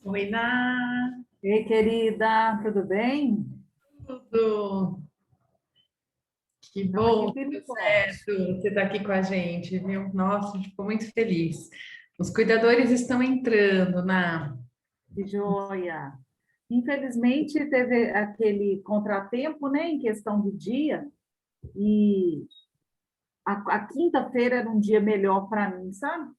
Oi, Ná, Ei, querida, tudo bem? tudo. Que Estamos aqui bom que firme deu e forte. certo você estar aqui com a gente, viu? Nossa, a gente ficou muito feliz. Os cuidadores estão entrando, Ná. Que joia! Infelizmente, teve aquele contratempo, né, em questão do dia, e a quinta-feira era um dia melhor para mim, sabe?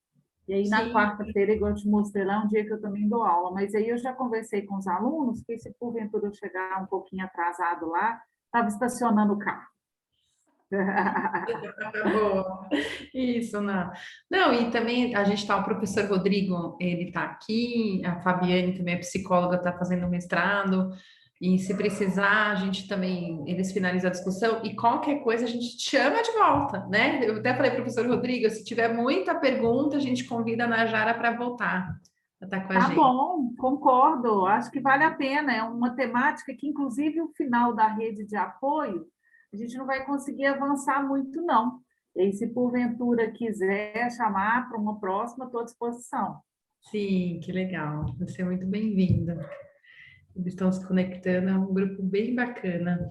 E aí, na Sim, quarta-feira, igual eu te mostrei lá, é um dia que eu também dou aula, mas aí eu já conversei com os alunos que, se porventura eu chegar um pouquinho atrasado lá, estava estacionando o carro. tá boa. Isso, Ná. Não, e também a gente tá, o professor Rodrigo, ele tá aqui, a Fabiane também é psicóloga, tá fazendo mestrado. E se precisar, a gente também, eles finalizam a discussão e qualquer coisa a gente te chama de volta, né? Eu até falei para o professor Rodrigo, se tiver muita pergunta, a gente convida a Najara para voltar, para estar com a Tá gente. bom, concordo. Acho que vale a pena. É uma temática que, inclusive, o final da rede de apoio, a gente não vai conseguir avançar muito, não. E aí, se porventura quiser chamar para uma próxima, estou à disposição. Sim, que legal. Você é muito bem-vinda. Eles estão se conectando, é um grupo bem bacana.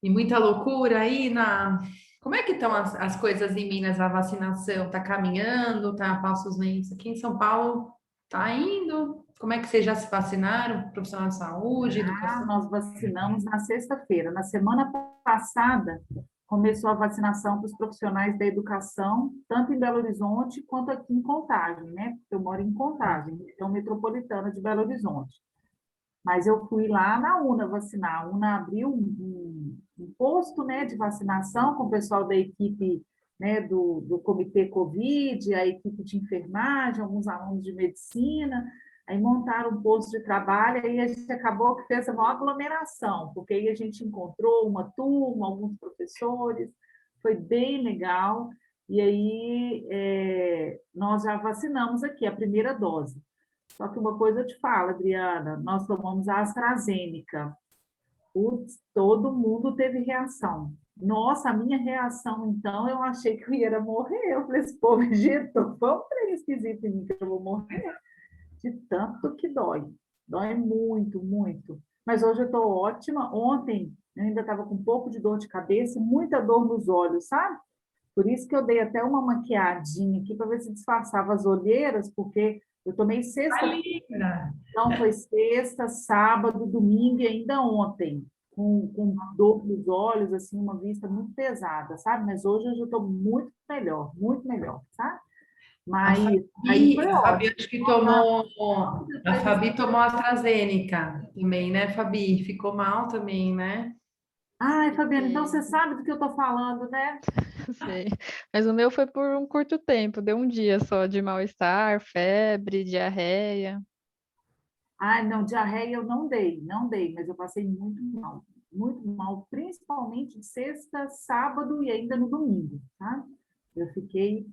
E muita loucura aí na. Como é que estão as coisas em Minas? A vacinação está caminhando, está a passos lentos? Aqui em São Paulo está indo? Como é que vocês já se vacinaram? Profissional de saúde, Ah, educação? nós vacinamos na sexta-feira. Na semana passada, começou a vacinação para os profissionais da educação, tanto em Belo Horizonte quanto aqui em Contagem, né? Porque eu moro em Contagem, região metropolitana de Belo Horizonte. Mas eu fui lá na UNA vacinar. A UNA abriu um posto, né, de vacinação com o pessoal da equipe, né, do comitê Covid, a equipe de enfermagem, alguns alunos de medicina. Aí montaram um posto de trabalho e a gente acabou que fez a maior aglomeração, porque aí a gente encontrou uma turma, alguns professores, foi bem legal. E aí nós já vacinamos aqui a primeira dose. Só que uma coisa eu te falo, Adriana, nós tomamos a AstraZeneca. Putz, todo mundo teve reação. Nossa, a minha reação, então, eu achei que eu ia morrer. Eu falei, esse povo injetou, foi um trem esquisito em mim que eu vou morrer. De tanto que dói. Dói muito, muito. Mas hoje eu estou ótima. Ontem eu ainda estava com um pouco de dor de cabeça, muita dor nos olhos, sabe? Por isso que eu dei até uma maquiadinha aqui para ver se disfarçava as olheiras, porque eu tomei sexta, Alina! não foi sexta, sábado, domingo e ainda ontem, com dor nos olhos, assim, uma vista muito pesada, sabe? Mas hoje eu já estou muito melhor, sabe? A Mas aí Fabi, foi a Fabi ótimo. acho que tomou, a Depois Fabi tomou a AstraZeneca também, né, Fabi? Ficou mal também, né? ai, Fabiana, então Fiquei, você sabe do que eu estou falando, né? sei. Mas o meu foi por um curto tempo, deu um dia só de mal-estar, febre, diarreia. Ai, não, diarreia eu não dei, mas eu passei muito mal, principalmente de sexta, sábado e ainda no domingo, tá? Eu fiquei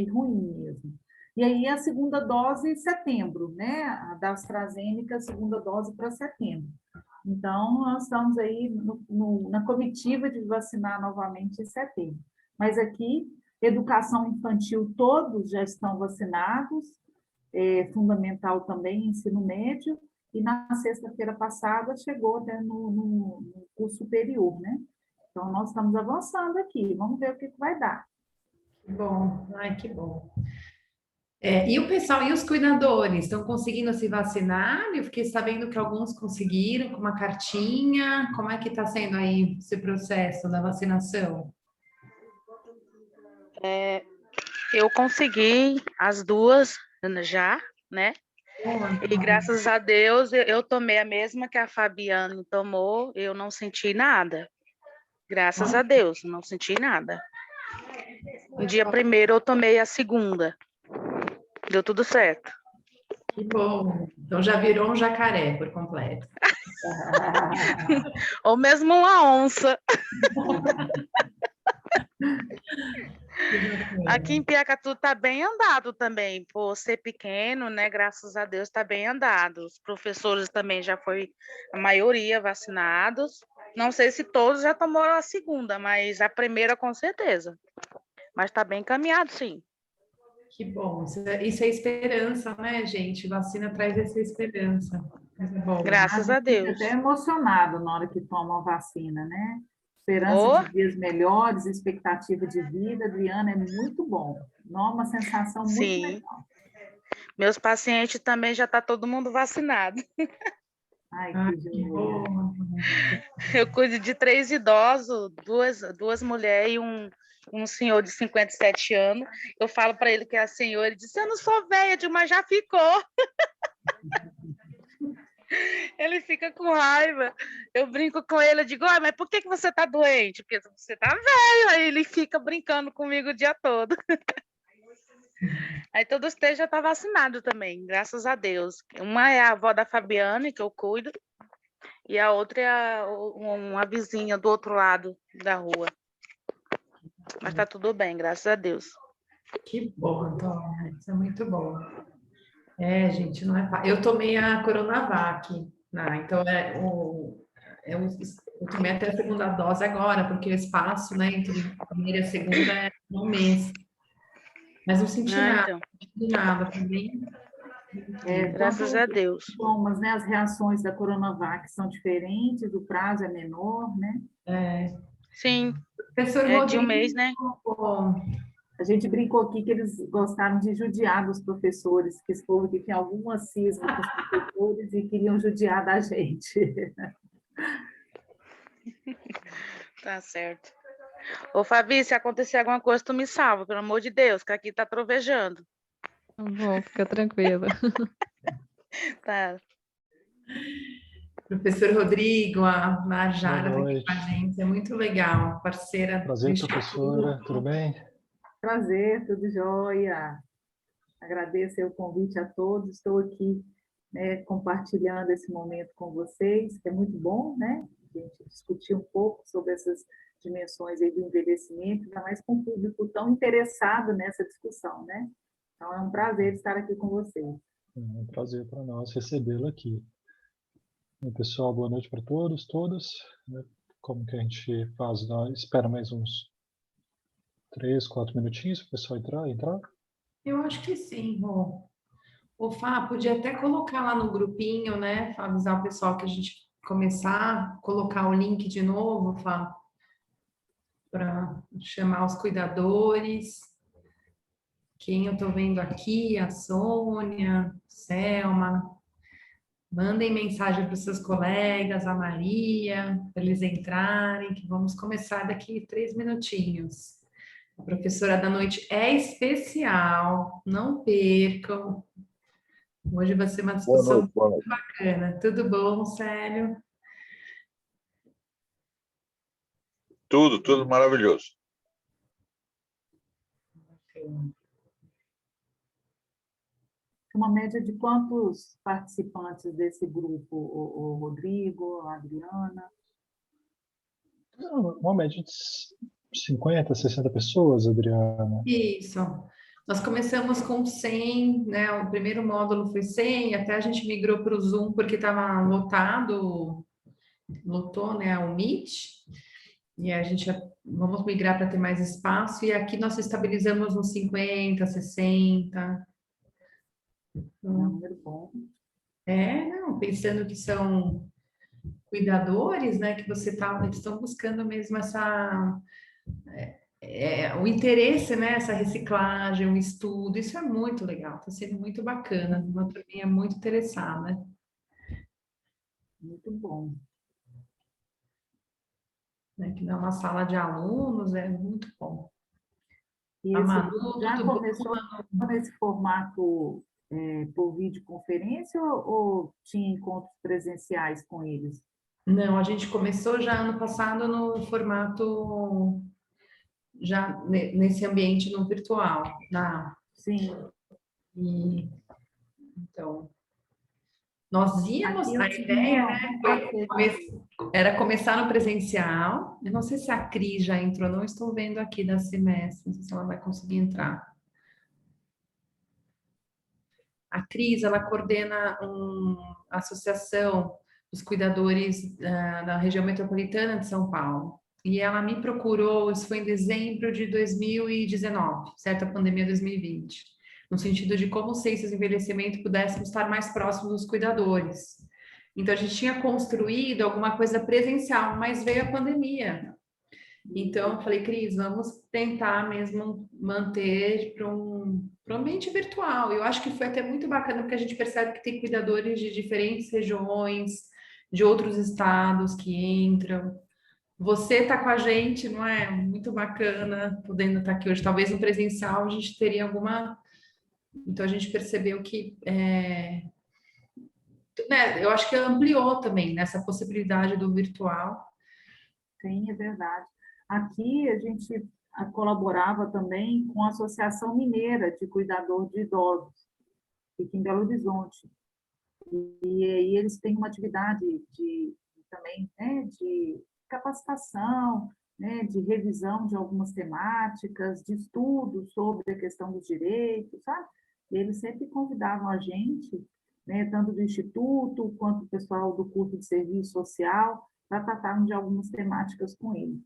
ruim mesmo. E aí a segunda dose em setembro, né? A da AstraZeneca, a segunda dose para setembro. Então, nós estamos aí na comitiva de vacinar novamente em setembro. Mas aqui, educação infantil, todos já estão vacinados, fundamental também, ensino médio, e na sexta-feira passada chegou até no curso superior, né? Então, nós estamos avançando aqui, vamos ver o que vai dar. Que bom, ai, que bom. É, e o pessoal, e os cuidadores, estão conseguindo se vacinar? Eu fiquei sabendo que alguns conseguiram com uma cartinha. Como é que está sendo aí esse processo da vacinação? É, eu consegui as duas já, né? E graças a Deus eu tomei a mesma que a Fabiane tomou, eu não senti nada. Graças a Deus, não senti nada. No dia primeiro eu tomei a segunda, deu tudo certo. Que bom. Então já virou um jacaré por completo. Ou mesmo uma onça. Que Aqui bacana. em Piacatu tá bem andado também, por ser pequeno, né? Graças a Deus tá bem andado. Os professores também já foi a maioria vacinados. Não sei se todos já tomaram a segunda, mas a primeira com certeza. Mas tá bem encaminhado, sim. Que bom. Isso é esperança, né, gente? Vacina traz essa esperança. Coisa boa. Graças a Fica Deus. até emocionado na hora que toma a vacina, né? Esperança Oh, de dias melhores, expectativa de vida, Adriana, é muito bom. Não, uma sensação muito sim. legal. Meus pacientes também já tá todo mundo vacinado. Ai, Ah, que que joia. bom. Eu cuido de 3 idosos, duas mulheres e um senhor de 57 anos. Eu falo para ele que é a senhora, ele diz: eu não sou velha, eu digo, mas já ficou. Ele fica com raiva. Eu brinco com ele, eu digo: ah, mas por que você tá doente? Porque você tá velho. Aí ele fica brincando comigo o dia todo. Aí todos três já estão vacinados também, graças a Deus. Uma é a avó da Fabiane, que eu cuido, e a outra é uma vizinha do outro lado da rua. Mas tá tudo bem, graças a Deus. Que bom, Antônia. Isso é muito bom. É, gente, não é fácil. Eu tomei a Coronavac, né? Então eu tomei até a segunda dose agora, porque o espaço, né, entre a primeira e a segunda é um mês. Mas não senti Ah, nada, então, não senti nada, foi bem. graças Tanto a os Deus. sintomas, né? As reações da Coronavac são diferentes, o prazo é menor, né? Sim, Professor é de um Rodrigo, mês, né? A gente brincou aqui que eles gostaram de judiar dos professores, que esse povo que tem alguma cisma com os professores e queriam judiar da gente. Tá certo. Ô, Fabi, se acontecer alguma coisa, tu me salva, pelo amor de Deus, que aqui tá trovejando. Bom, fica tranquila. Tá. professor Rodrigo, a Boa Marjara está aqui com a noite. gente, é muito legal, parceira do Prazer, Instituto. professora. Tudo bem? Prazer, tudo jóia. Agradeço o convite a todos. Estou aqui, né, compartilhando esse momento com vocês, que é muito bom, né? A gente discutir um pouco sobre essas dimensões aí do envelhecimento, ainda mais com um público tão interessado nessa discussão, né? Então, é um prazer estar aqui com vocês. É um prazer para nós recebê-lo aqui. Bem, pessoal, boa noite para todos, todas. Como que a gente faz? Nós espera mais uns 3, 4 minutinhos para o pessoal entrar? Eu acho que sim, Rô. O Fá, podia até colocar lá no grupinho, né? Avisar o pessoal que a gente começar, colocar o link de novo, Fá, para chamar os cuidadores. Quem eu estou vendo aqui, a Sônia, Selma. Mandem mensagem para os seus colegas, a Maria, para eles entrarem, que vamos começar daqui 3 minutinhos. A professora da noite é especial, não percam. Hoje vai ser uma discussão Boa noite. bacana. Tudo bom, Célio? Tudo maravilhoso. Uma média de quantos participantes desse grupo, o Rodrigo, a Adriana? Uma média de 50, 60 pessoas, Adriana. Isso. Nós começamos com 100, né? O primeiro módulo foi 100, até a gente migrou para o Zoom porque estava lotado, lotou, né, o Meet. E a gente vamos migrar para ter mais espaço. E aqui nós estabilizamos uns 50, 60. É um número bom. Não, pensando que são cuidadores, né? Que eles estão buscando mesmo o interesse, né? Essa reciclagem, o estudo, isso é muito legal, está sendo muito bacana, uma turminha muito interessada. Muito bom. Né, que dá uma sala de alunos, é muito bom. E A esse Manu, grupo já tudo bom? começou nesse formato por videoconferência ou tinha encontros presenciais com eles? Não, a gente começou já ano passado no formato, já nesse ambiente no virtual. Sim. E, então, nós íamos, Aqui eu a tinha ideia, né, era começar no presencial. Eu não sei se a Cris já entrou, não estou vendo aqui da semestre, não sei se ela vai conseguir entrar. A Cris, ela coordena uma associação dos cuidadores da região metropolitana de São Paulo. E ela me procurou, isso foi em dezembro de 2019, certo? A pandemia 2020. no sentido de como ciências do envelhecimento pudéssemos estar mais próximos dos cuidadores. Então, a gente tinha construído alguma coisa presencial, mas veio a pandemia. Então, eu falei, Cris, vamos tentar mesmo manter para um ambiente virtual. Eu acho que foi até muito bacana, porque a gente percebe que tem cuidadores de diferentes regiões, de outros estados que entram. Você está com a gente, não é? Muito bacana, podendo estar aqui hoje. Talvez no presencial a gente teria alguma... Então, a gente percebeu que... né, eu acho que ampliou também nessa possibilidade do virtual. Sim, é verdade. Aqui a gente colaborava também com a Associação Mineira de Cuidador de Idosos, aqui em Belo Horizonte. E aí eles têm uma atividade também, né, de capacitação, né, de revisão de algumas temáticas, de estudo sobre a questão dos direitos, sabe? E eles sempre convidavam a gente, né, tanto do Instituto quanto o pessoal do curso de serviço social, para tratarmos de algumas temáticas com eles.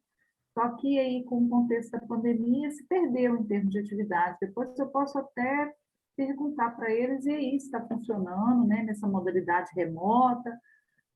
Só que aí, com o contexto da pandemia, se perdeu em termos de atividade. Depois eu posso até perguntar para eles, e aí, se está funcionando, né, nessa modalidade remota,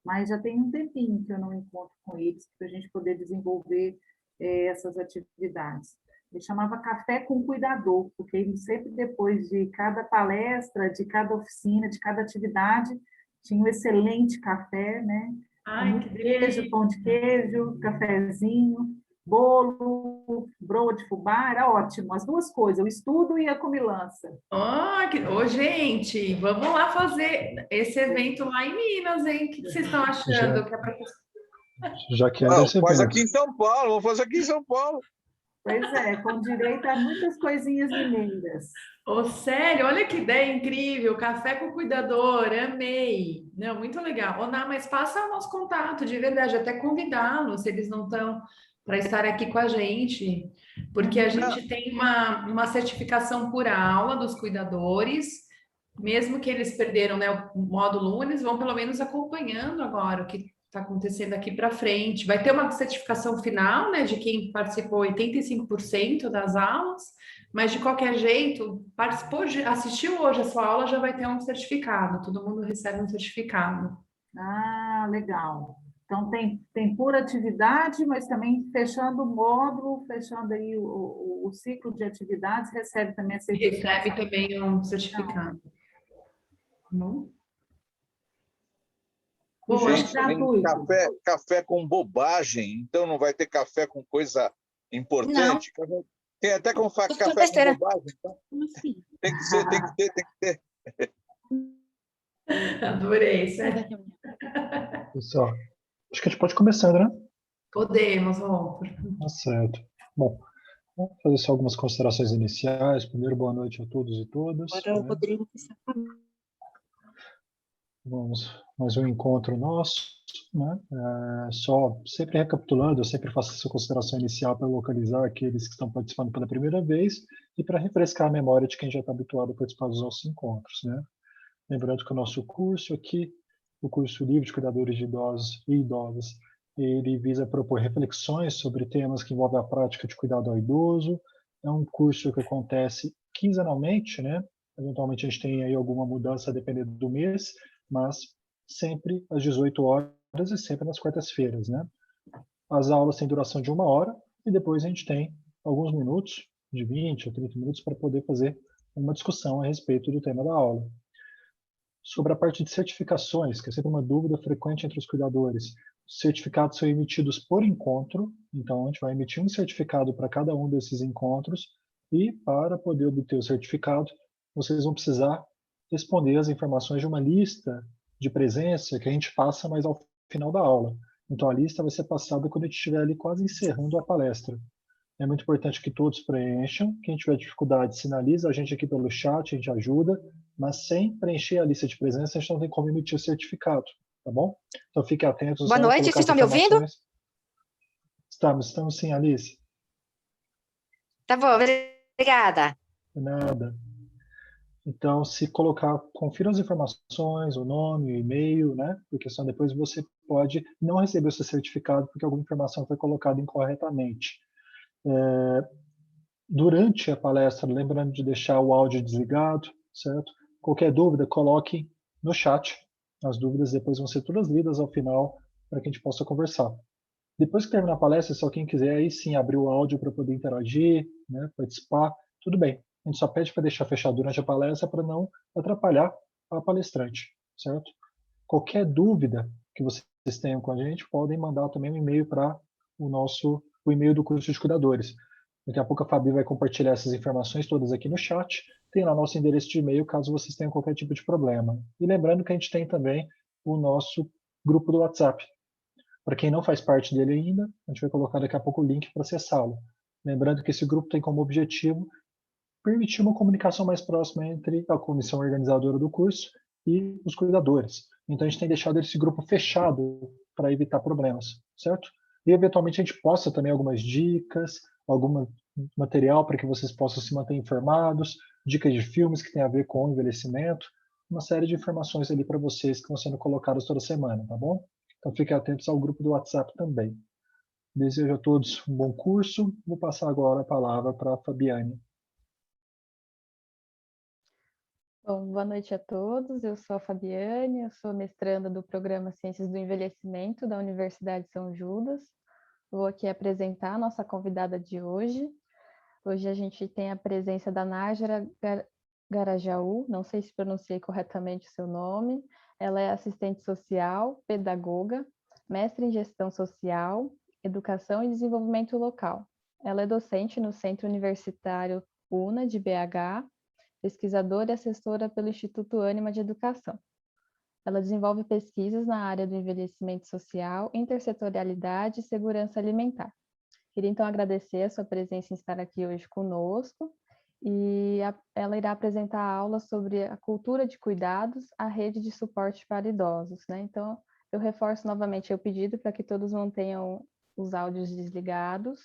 mas já tem um tempinho que eu não encontro com eles, para a gente poder desenvolver essas atividades. Ele chamava Café com Cuidador, porque ele sempre, depois de cada palestra, de cada oficina, de cada atividade, tinha um excelente café, né? Ai, que Queijo, pão de queijo, cafezinho, bolo, broa de fubá, era ótimo. As duas coisas, o estudo e a comilança. Gente, vamos lá fazer esse evento lá em Minas, hein? O que vocês estão achando? Já quero esse faz evento. aqui em São Paulo, vou fazer aqui em São Paulo. Pois é, com direito a muitas coisinhas mineiras. Sério, olha que ideia incrível, café com cuidador, amei. Não, muito legal. Ná, mas passa o nosso contato, de verdade, até convidá-los, se eles não estão para estar aqui com a gente, porque a gente tem uma certificação por aula dos cuidadores, mesmo que eles perderam, né, o módulo 1, eles vão pelo menos acompanhando agora o que está acontecendo aqui para frente. Vai ter uma certificação final, né, de quem participou 85% das aulas, mas de qualquer jeito, participou, assistiu hoje a sua aula, já vai ter um certificado, todo mundo recebe um certificado. Ah, legal. Então, tem por atividade, mas também fechando o módulo, fechando aí o ciclo de atividades, recebe também a certificação. Recebe também um certificado. Bom? Gente, tem café com bobagem, então não vai ter café com coisa importante? Não. Tem até com café com bobagem. Então. Como assim? Tem que ter. Adorei, certo? Pessoal, acho que a gente pode começar, né? Podemos, Walter. Tá certo. Bom, vamos fazer só algumas considerações iniciais. Primeiro, boa noite a todos e todas. Agora o Rodrigo que Vamos mais um encontro nosso, né? Só sempre recapitulando, eu sempre faço essa consideração inicial para localizar aqueles que estão participando pela primeira vez e para refrescar a memória de quem já está habituado a participar dos nossos encontros, né? Lembrando que o nosso curso aqui, o curso Livre de Cuidadores de Idosos e Idosas, ele visa propor reflexões sobre temas que envolvem a prática de cuidado ao idoso. É um curso que acontece quinzenalmente, né? Eventualmente a gente tem aí alguma mudança dependendo do mês, mas sempre às 18 horas e sempre nas quartas-feiras, né? As aulas têm duração de 1 hora e depois a gente tem alguns minutos, de 20 a 30 minutos, para poder fazer uma discussão a respeito do tema da aula. Sobre a parte de certificações, que é sempre uma dúvida frequente entre os cuidadores, os certificados são emitidos por encontro, então a gente vai emitir um certificado para cada um desses encontros e para poder obter o certificado, vocês vão precisar responder as informações de uma lista de presença que a gente passa mais ao final da aula. Então, a lista vai ser passada quando a gente estiver ali quase encerrando a palestra. É muito importante que todos preencham. Quem tiver dificuldade, sinaliza a gente aqui pelo chat, a gente ajuda, mas sem preencher a lista de presença, a gente não tem como emitir o certificado, tá bom? Então, fiquem atentos. Boa noite, vocês estão me ouvindo? Estamos sim, Alice. Tá bom, obrigada. De nada. Então, se colocar, confira as informações, o nome, o e-mail, né? Porque só depois você pode não receber o seu certificado porque alguma informação foi colocada incorretamente. durante a palestra, lembrando de deixar o áudio desligado, certo? Qualquer dúvida, coloquem no chat. As dúvidas depois vão ser todas lidas ao final para que a gente possa conversar. Depois que terminar a palestra, se alguém quiser aí sim abrir o áudio para poder interagir, né, participar, tudo bem. A gente só pede para deixar fechado durante a palestra para não atrapalhar a palestrante, certo? Qualquer dúvida que vocês tenham com a gente, podem mandar também um e-mail para o e-mail do curso de cuidadores. Daqui a pouco a Fabi vai compartilhar essas informações todas aqui no chat. Tem lá nosso endereço de e-mail caso vocês tenham qualquer tipo de problema. E lembrando que a gente tem também o nosso grupo do WhatsApp. Para quem não faz parte dele ainda, a gente vai colocar daqui a pouco o link para acessá-lo. Lembrando que esse grupo tem como objetivo permitir uma comunicação mais próxima entre a comissão organizadora do curso e os cuidadores. Então, a gente tem deixado esse grupo fechado para evitar problemas, certo? E, eventualmente, a gente posta também algumas dicas, algum material para que vocês possam se manter informados, dicas de filmes que têm a ver com o envelhecimento, uma série de informações ali para vocês que vão sendo colocadas toda semana, tá bom? Então, fiquem atentos ao grupo do WhatsApp também. Desejo a todos um bom curso. Vou passar agora a palavra para a Fabiane. Bom, boa noite a todos. Eu sou a Fabiane, eu sou mestranda do Programa Ciências do Envelhecimento da Universidade São Judas. Vou aqui apresentar a nossa convidada de hoje. Hoje a gente tem a presença da Nájera Garajaú, não sei se pronunciei corretamente o seu nome. Ela é assistente social, pedagoga, mestre em gestão social, educação e desenvolvimento local. Ela é docente no Centro Universitário UNA de BH, pesquisadora e assessora pelo Instituto Ânima de Educação. Ela desenvolve pesquisas na área do envelhecimento social, intersetorialidade e segurança alimentar. Queria então agradecer a sua presença em estar aqui hoje conosco e ela irá apresentar a aula sobre a cultura de cuidados, a rede de suporte para idosos, né? Então, eu reforço novamente o pedido para que todos mantenham os áudios desligados.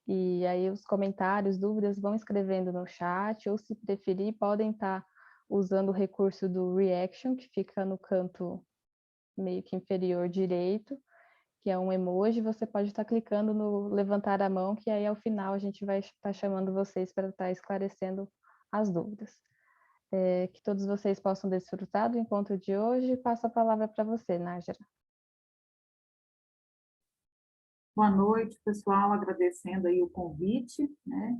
E aí os comentários, dúvidas, vão escrevendo no chat, ou se preferir, podem estar usando o recurso do Reaction, que fica no canto meio que inferior direito, que é um emoji. Você pode estar clicando no levantar a mão, que aí ao final a gente vai estar chamando vocês para estar esclarecendo as dúvidas. Que todos vocês possam desfrutar do encontro de hoje. Passo a palavra para você, Nájera. Boa noite, pessoal, agradecendo aí o convite, né?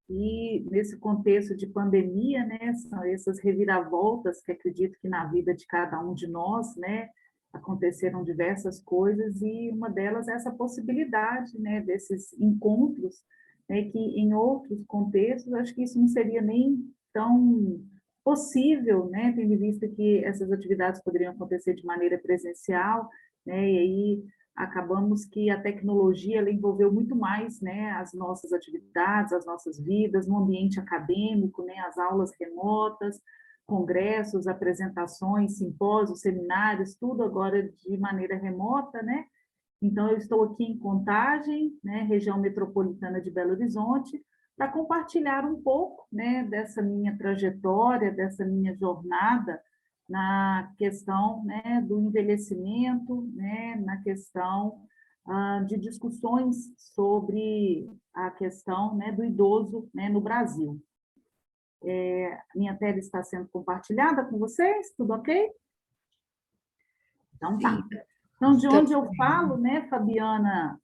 E nesse contexto de pandemia, né, são essas reviravoltas que acredito que na vida de cada um de nós, né, aconteceram diversas coisas e uma delas é essa possibilidade, né, desses encontros, né, que em outros contextos acho que isso não seria nem tão possível, né, tendo em vista que essas atividades poderiam acontecer de maneira presencial, né, e aí acabamos que a tecnologia ela envolveu muito mais, né, as nossas atividades, as nossas vidas, no ambiente acadêmico, né, as aulas remotas, congressos, apresentações, simpósios, seminários, tudo agora de maneira remota, né? Então, eu estou aqui em Contagem, né, região metropolitana de Belo Horizonte, para compartilhar um pouco, né, dessa minha trajetória, dessa minha jornada na questão, né, do envelhecimento, né, na questão de discussões sobre a questão, né, do idoso, né, no Brasil. Minha tela está sendo compartilhada com vocês, tudo ok? Então tá. Então, de onde eu falo, né, Fabiane,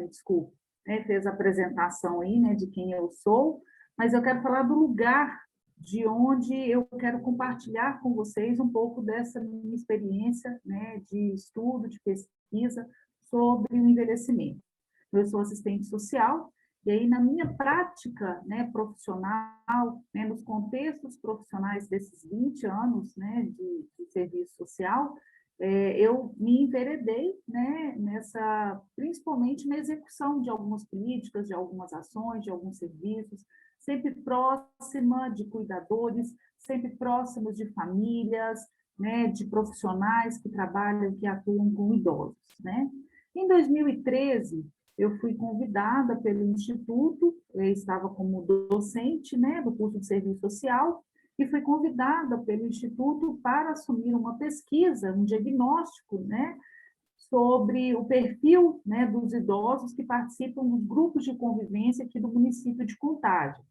desculpa, né, fez a apresentação aí, né, de quem eu sou, mas eu quero falar do lugar de onde eu quero compartilhar com vocês um pouco dessa minha experiência, né, de estudo, de pesquisa sobre o envelhecimento. Eu sou assistente social, e aí na minha prática, né, profissional, né, nos contextos profissionais desses 20 anos, né, de serviço social, eu me enveredei, né, principalmente na execução de algumas políticas, de algumas ações, de alguns serviços, sempre próxima de cuidadores, sempre próximos de famílias, né, de profissionais que trabalham, que atuam com idosos, né. Em 2013, eu fui convidada pelo Instituto, eu estava como docente, né, do curso de serviço social, e fui convidada pelo Instituto para assumir uma pesquisa, um diagnóstico, né, sobre o perfil, né, dos idosos que participam dos grupos de convivência aqui do município de Contagem.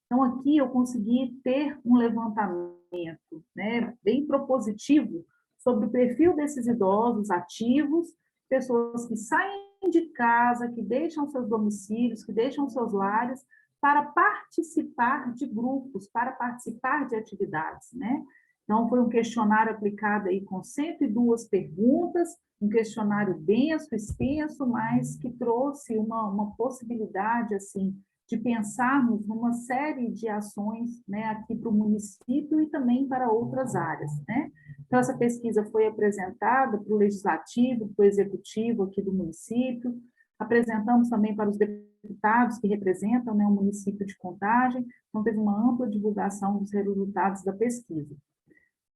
Então, aqui eu consegui ter um levantamento, né, bem propositivo sobre o perfil desses idosos ativos, pessoas que saem de casa, que deixam seus domicílios, que deixam seus lares, para participar de grupos, para participar de atividades, né? Então, foi um questionário aplicado aí com 102 perguntas, um questionário denso, extenso, mas que trouxe uma possibilidade, assim, de pensarmos numa série de ações, né, aqui para o município e também para outras áreas, né? Então, essa pesquisa foi apresentada para o Legislativo, para o Executivo aqui do município, apresentamos também para os deputados que representam, né, o município de Contagem, então teve uma ampla divulgação dos resultados da pesquisa.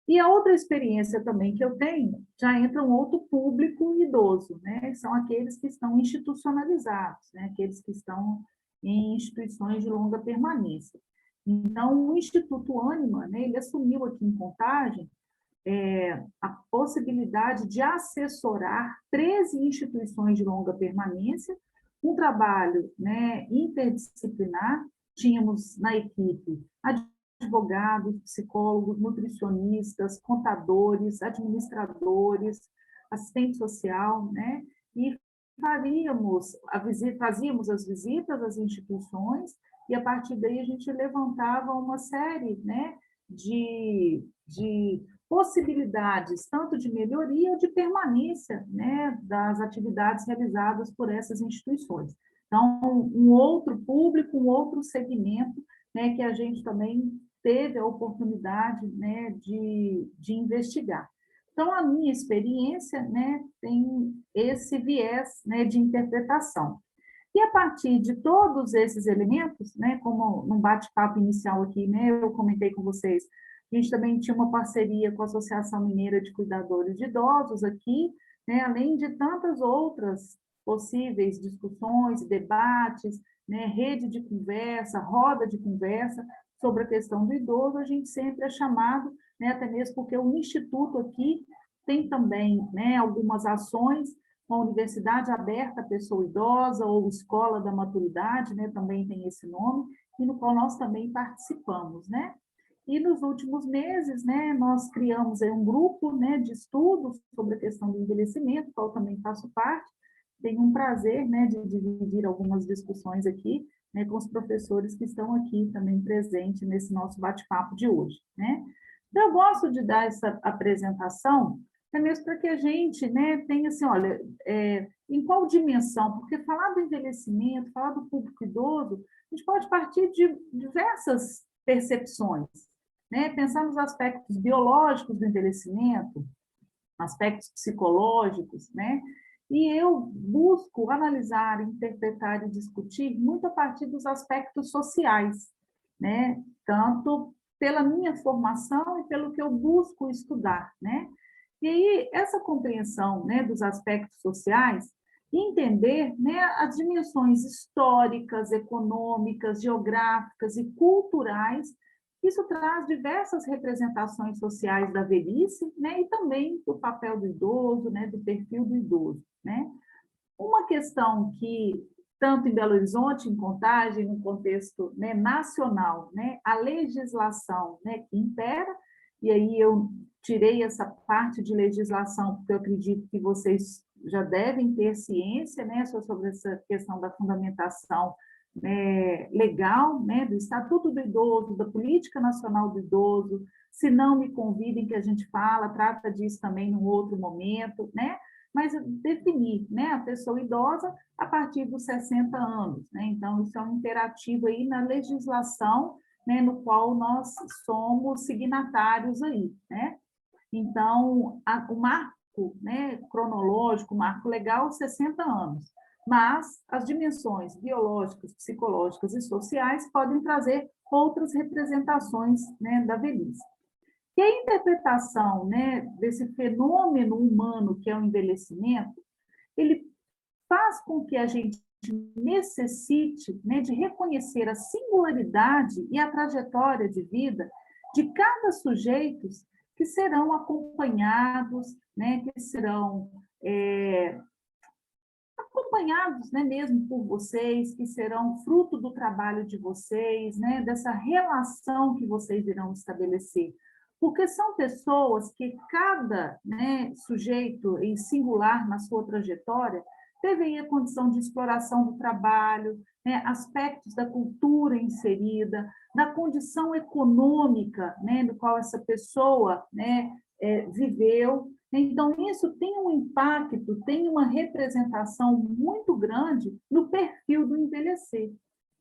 E a outra experiência também que eu tenho, já entra um outro público idoso, né? São aqueles que estão institucionalizados, né? Aqueles que estão em instituições de longa permanência. Então, o Instituto Ânima, né, ele assumiu aqui em Contagem a possibilidade de assessorar 13 instituições de longa permanência, um trabalho, né, interdisciplinar. Tínhamos na equipe advogados, psicólogos, nutricionistas, contadores, administradores, assistente social, né? E fazíamos as visitas às instituições e, a partir daí, a gente levantava uma série, né, de possibilidades, tanto de melhoria ou de permanência, né, das atividades realizadas por essas instituições. Então, um outro público, um outro segmento, né, que a gente também teve a oportunidade, né, de investigar. Então, a minha experiência, né, tem esse viés, né, de interpretação. E a partir de todos esses elementos, né, como no bate-papo inicial aqui, né, eu comentei com vocês, a gente também tinha uma parceria com a Associação Mineira de Cuidadores de Idosos aqui, né, além de tantas outras possíveis discussões, debates, né, rede de conversa, roda de conversa sobre a questão do idoso, a gente sempre é chamado, né, até mesmo porque o Instituto aqui tem também, né, algumas ações com a Universidade Aberta à Pessoa Idosa, ou Escola da Maturidade, né, também tem esse nome, e no qual nós também participamos, né? E nos últimos meses, né, nós criamos aí um grupo, né, de estudos sobre a questão do envelhecimento, do qual também faço parte. Tenho um prazer, né, de dividir algumas discussões aqui, né, com os professores que estão aqui também presentes nesse nosso bate-papo de hoje, né? Então, eu gosto de dar essa apresentação, até mesmo para que a gente, né, tenha assim, olha, em qual dimensão, porque falar do envelhecimento, falar do público idoso, a gente pode partir de diversas percepções, né? Pensar nos aspectos biológicos do envelhecimento, aspectos psicológicos, né? E eu busco analisar, interpretar e discutir muito a partir dos aspectos sociais, né? Tanto pela minha formação e pelo que eu busco estudar, né? E aí, essa compreensão, né, dos aspectos sociais, entender, né, as dimensões históricas, econômicas, geográficas e culturais. Isso traz diversas representações sociais da velhice, né, e também do papel do idoso, né, do perfil do idoso, né. Uma questão que, tanto em Belo Horizonte, em Contagem, no contexto, né, nacional, né, a legislação, né, que impera, e aí eu tirei essa parte de legislação, porque eu acredito que vocês já devem ter ciência, né, sobre essa questão da fundamentação, né, legal, né, do Estatuto do Idoso, da Política Nacional do Idoso. Se não me convidem, que a gente trata disso também num outro momento, né, mas definir, né, a pessoa idosa a partir dos 60 anos, né, então isso é um imperativo aí na legislação, né, no qual nós somos signatários aí, né. Então, o marco, né, cronológico, o marco legal, 60 anos, mas as dimensões biológicas, psicológicas e sociais podem trazer outras representações, né, da velhice. E a interpretação, né, desse fenômeno humano que é o envelhecimento, ele faz com que a gente necessite, né, de reconhecer a singularidade e a trajetória de vida de cada sujeito que serão acompanhados, né, que serão acompanhados, né, mesmo por vocês, que serão fruto do trabalho de vocês, né, dessa relação que vocês irão estabelecer. Porque são pessoas que cada, né, sujeito em singular na sua trajetória teve aí a condição de exploração do trabalho, né, aspectos da cultura inserida, da condição econômica, né, no qual essa pessoa, né, viveu. Então, isso tem um impacto, tem uma representação muito grande no perfil do envelhecer,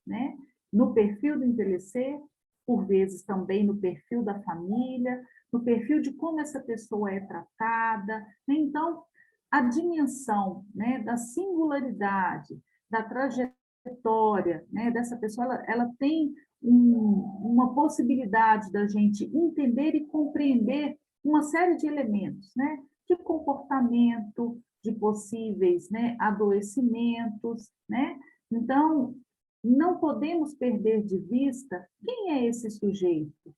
né? No perfil do envelhecer, por vezes também no perfil da família, no perfil de como essa pessoa é tratada, né? Então, a dimensão, né, da singularidade, da trajetória, né, dessa pessoa, ela tem uma possibilidade da gente entender e compreender uma série de elementos, né, de comportamento, de possíveis, né, adoecimentos, né? Então, não podemos perder de vista quem é esse sujeito.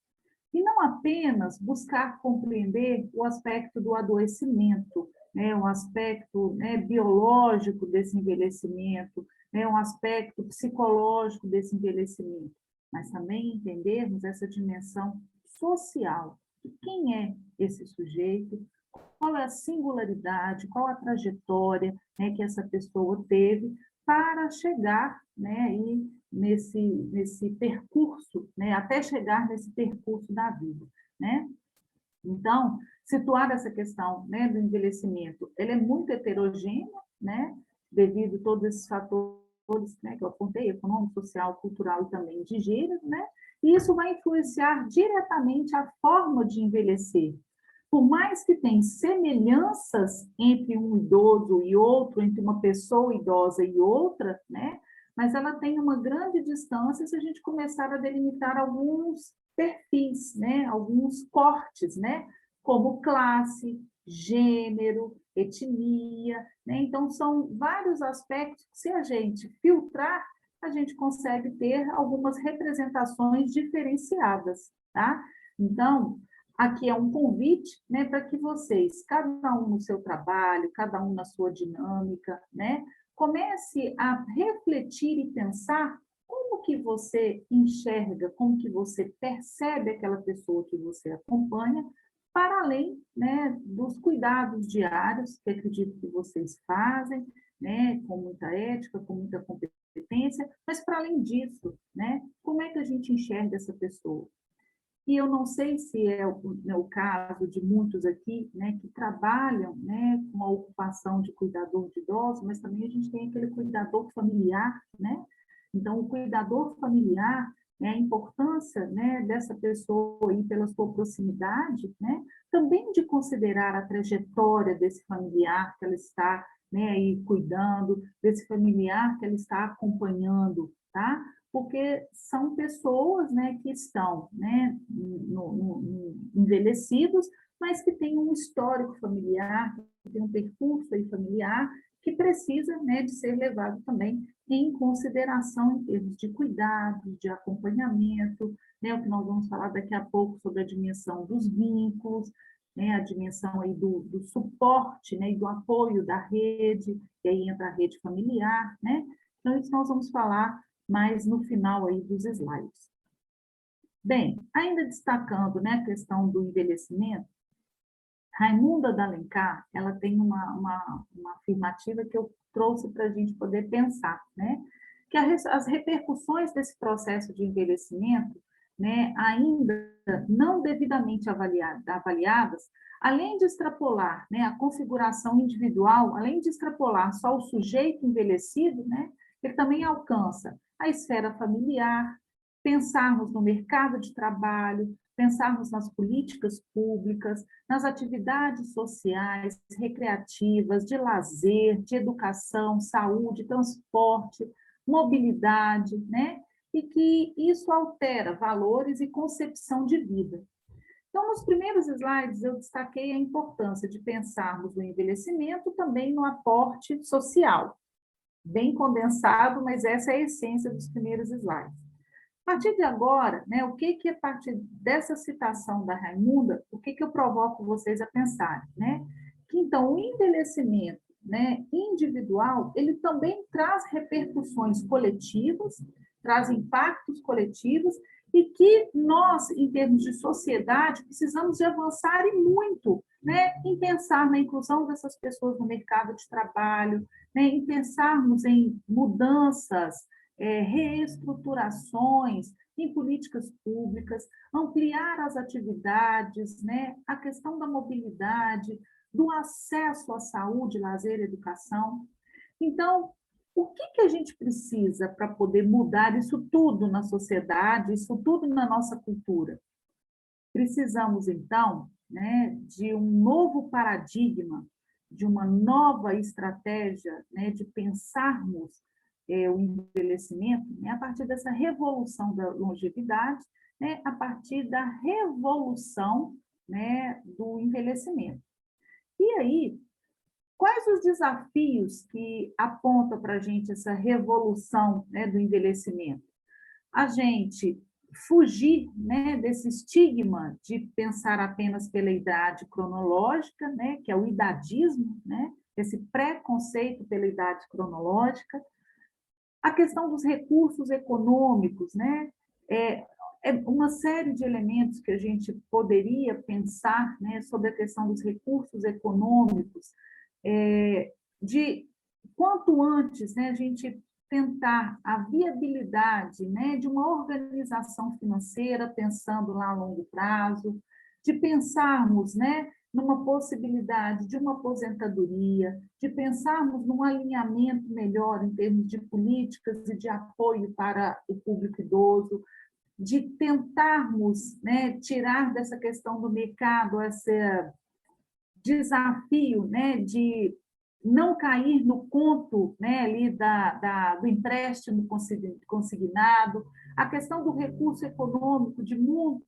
E não apenas buscar compreender o aspecto do adoecimento, né, o aspecto, né, biológico desse envelhecimento, né, um aspecto psicológico desse envelhecimento, mas também entendermos essa dimensão social. Quem é esse sujeito? Qual é a singularidade, qual a trajetória, né, que essa pessoa teve para chegar, né, aí nesse percurso, né, até chegar nesse percurso da vida, né? Então, situar essa questão, né, do envelhecimento, ele é muito heterogêneo, né, devido a todos esses fatores, né, que eu apontei, econômico, social, cultural e também de gênero, né? E isso vai influenciar diretamente a forma de envelhecer. Por mais que tenha semelhanças entre um idoso e outro, entre uma pessoa idosa e outra, né? Mas ela tem uma grande distância se a gente começar a delimitar alguns perfis, né? Alguns cortes, né? Como classe, gênero, etnia, né? Então, são vários aspectos que, se a gente filtrar, a gente consegue ter algumas representações diferenciadas, tá? Então, aqui é um convite, né, para que vocês, cada um no seu trabalho, cada um na sua dinâmica, né, comece a refletir e pensar como que você enxerga, como que você percebe aquela pessoa que você acompanha, para além, né, dos cuidados diários, que acredito que vocês fazem, né, com muita ética, com muita competência, mas para além disso, né, como é que a gente enxerga essa pessoa? E eu não sei se é o caso de muitos aqui, né, que trabalham, né, com a ocupação de cuidador de idosos, mas também a gente tem aquele cuidador familiar, né? Então, o cuidador familiar, né, a importância, né, dessa pessoa aí pela sua proximidade, né, também de considerar a trajetória desse familiar que ela está, né, aí cuidando, desse familiar que ela está acompanhando, tá? Porque são pessoas, né, que estão, né, envelhecidos, mas que têm um histórico familiar, que têm um percurso aí familiar, que precisa, né, de ser levado também em consideração em termos de cuidado, de acompanhamento, né, o que nós vamos falar daqui a pouco sobre a dimensão dos vínculos, né, a dimensão aí do suporte, né, e do apoio da rede, e aí entra a rede familiar, né? Então, isso nós vamos falar mais no final aí dos slides. Bem, ainda destacando, né, a questão do envelhecimento, Raimunda d'Alencar, ela tem uma afirmativa que eu trouxe para a gente poder pensar, né, que as repercussões desse processo de envelhecimento, né, ainda não devidamente avaliadas, além de extrapolar, né, a configuração individual, além de extrapolar só o sujeito envelhecido, né, ele também alcança a esfera familiar, pensarmos no mercado de trabalho, pensarmos nas políticas públicas, nas atividades sociais, recreativas, de lazer, de educação, saúde, transporte, mobilidade, né? E que isso altera valores e concepção de vida. Então, nos primeiros slides, eu destaquei a importância de pensarmos no envelhecimento também no aporte social. Bem condensado, mas essa é a essência dos primeiros slides. A partir de agora, né, o que a partir dessa citação da Raimunda, o que eu provoco vocês a pensarem, né? Então, o envelhecimento, né, individual, ele também traz repercussões coletivas, traz impactos coletivos, e que nós, em termos de sociedade, precisamos de avançar e muito, né, em pensar na inclusão dessas pessoas no mercado de trabalho, né, em pensarmos em mudanças, reestruturações em políticas públicas, ampliar as atividades, né, a questão da mobilidade, do acesso à saúde, lazer e educação. Então, o que a gente precisa para poder mudar isso tudo na sociedade, isso tudo na nossa cultura? Precisamos, então, né, de um novo paradigma, de uma nova estratégia, né, de pensarmos o envelhecimento, né, a partir dessa revolução da longevidade, né, a partir da revolução, né, do envelhecimento. E aí, quais os desafios que aponta para a gente essa revolução, né, do envelhecimento? A gente fugir, né, desse estigma de pensar apenas pela idade cronológica, né, que é o idadismo, né, esse preconceito pela idade cronológica. A questão dos recursos econômicos, né, é uma série de elementos que a gente poderia pensar, né, sobre a questão dos recursos econômicos, de quanto antes, né, a gente tentar a viabilidade, né, de uma organização financeira, pensando lá a longo prazo, de pensarmos, né, numa possibilidade de uma aposentadoria, de pensarmos num alinhamento melhor em termos de políticas e de apoio para o público idoso, de tentarmos, né, tirar dessa questão do mercado esse desafio, né, de não cair no conto, né, ali do empréstimo consignado, a questão do recurso econômico de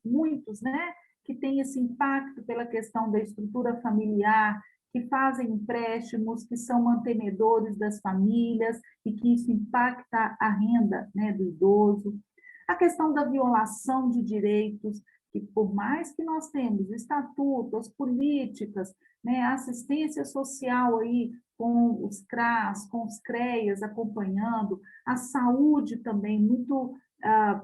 muitos, né, que tem esse impacto pela questão da estrutura familiar, que fazem empréstimos, que são mantenedores das famílias e que isso impacta a renda, né, do idoso. A questão da violação de direitos, que por mais que nós temos estatuto, as políticas, né, a assistência social aí com os CRAS, com os CREAS acompanhando, a saúde também muito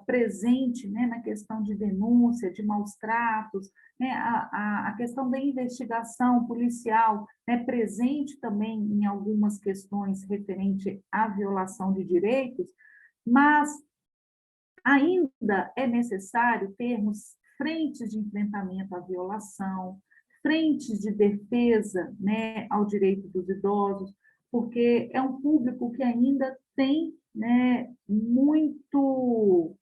presente, né, na questão de denúncia, de maus tratos, né, a questão da investigação policial, né, presente também em algumas questões referente à violação de direitos, mas ainda é necessário termos frentes de enfrentamento à violação, frentes de defesa, né, ao direito dos idosos, porque é um público que ainda tem, né, muito,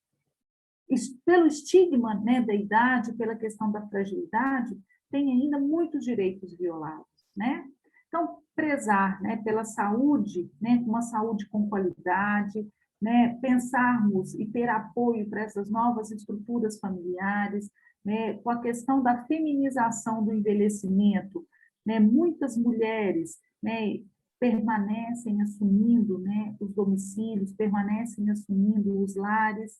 pelo estigma, né, da idade, pela questão da fragilidade, tem ainda muitos direitos violados, né? Então, prezar, né, pela saúde, né, uma saúde com qualidade, né, pensarmos e ter apoio para essas novas estruturas familiares, né, com a questão da feminização do envelhecimento, né, muitas mulheres, né, permanecem assumindo, né, os domicílios, permanecem assumindo os lares,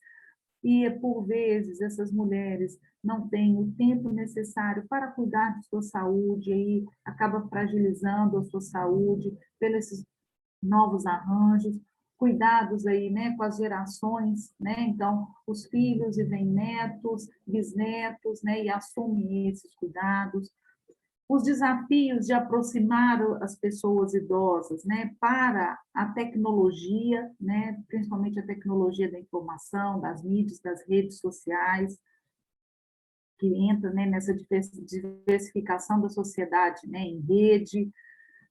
e, por vezes, essas mulheres não têm o tempo necessário para cuidar de sua saúde, aí acaba fragilizando a sua saúde pelos novos arranjos, cuidados aí, né, com as gerações, né, então, os filhos e vêm netos, bisnetos, né, e assumem esses cuidados. Os desafios de aproximar as pessoas idosas, né, para a tecnologia, né, principalmente a tecnologia da informação, das mídias, das redes sociais, que entra, né, nessa diversificação da sociedade, né, em rede,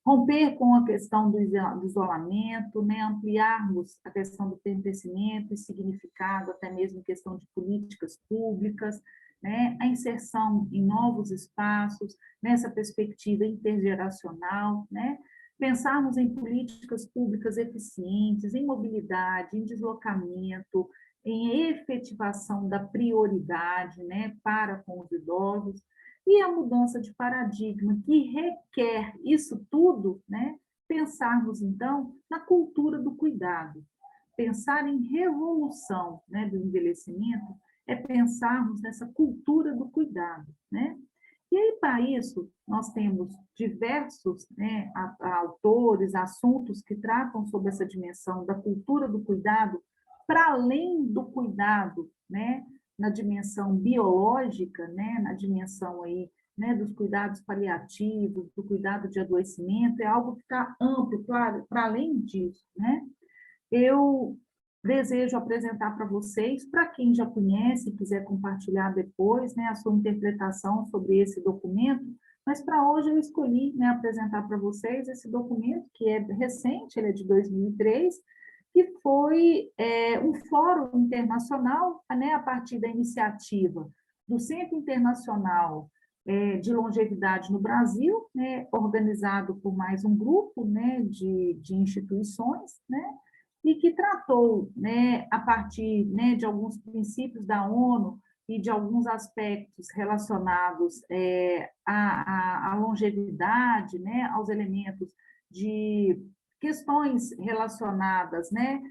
romper com a questão do isolamento, né, ampliarmos a questão do pertencimento e significado, até mesmo questão de políticas públicas, né, a inserção em novos espaços, nessa perspectiva intergeracional, né, pensarmos em políticas públicas eficientes, em mobilidade, em deslocamento, em efetivação da prioridade, né, para com os idosos, e a mudança de paradigma, que requer isso tudo, né, pensarmos, então, na cultura do cuidado. Pensar em revolução, né, do envelhecimento é pensarmos nessa cultura do cuidado, né? E aí, para isso, nós temos diversos, né, autores, assuntos que tratam sobre essa dimensão da cultura do cuidado, para além do cuidado, né, na dimensão biológica, né, na dimensão aí, né, dos cuidados paliativos, do cuidado de adoecimento, é algo que está amplo, claro, para além disso, né? Eu desejo apresentar para vocês, para quem já conhece e quiser compartilhar depois, né, a sua interpretação sobre esse documento, mas para hoje eu escolhi, né, apresentar para vocês esse documento, que é recente, ele é de 2003, que foi um fórum internacional, né, a partir da iniciativa do Centro Internacional de Longevidade no Brasil, né, organizado por mais um grupo, né, de instituições, né, e que tratou, né, a partir, né, de alguns princípios da ONU e de alguns aspectos relacionados à longevidade, né, aos elementos de questões relacionadas, né,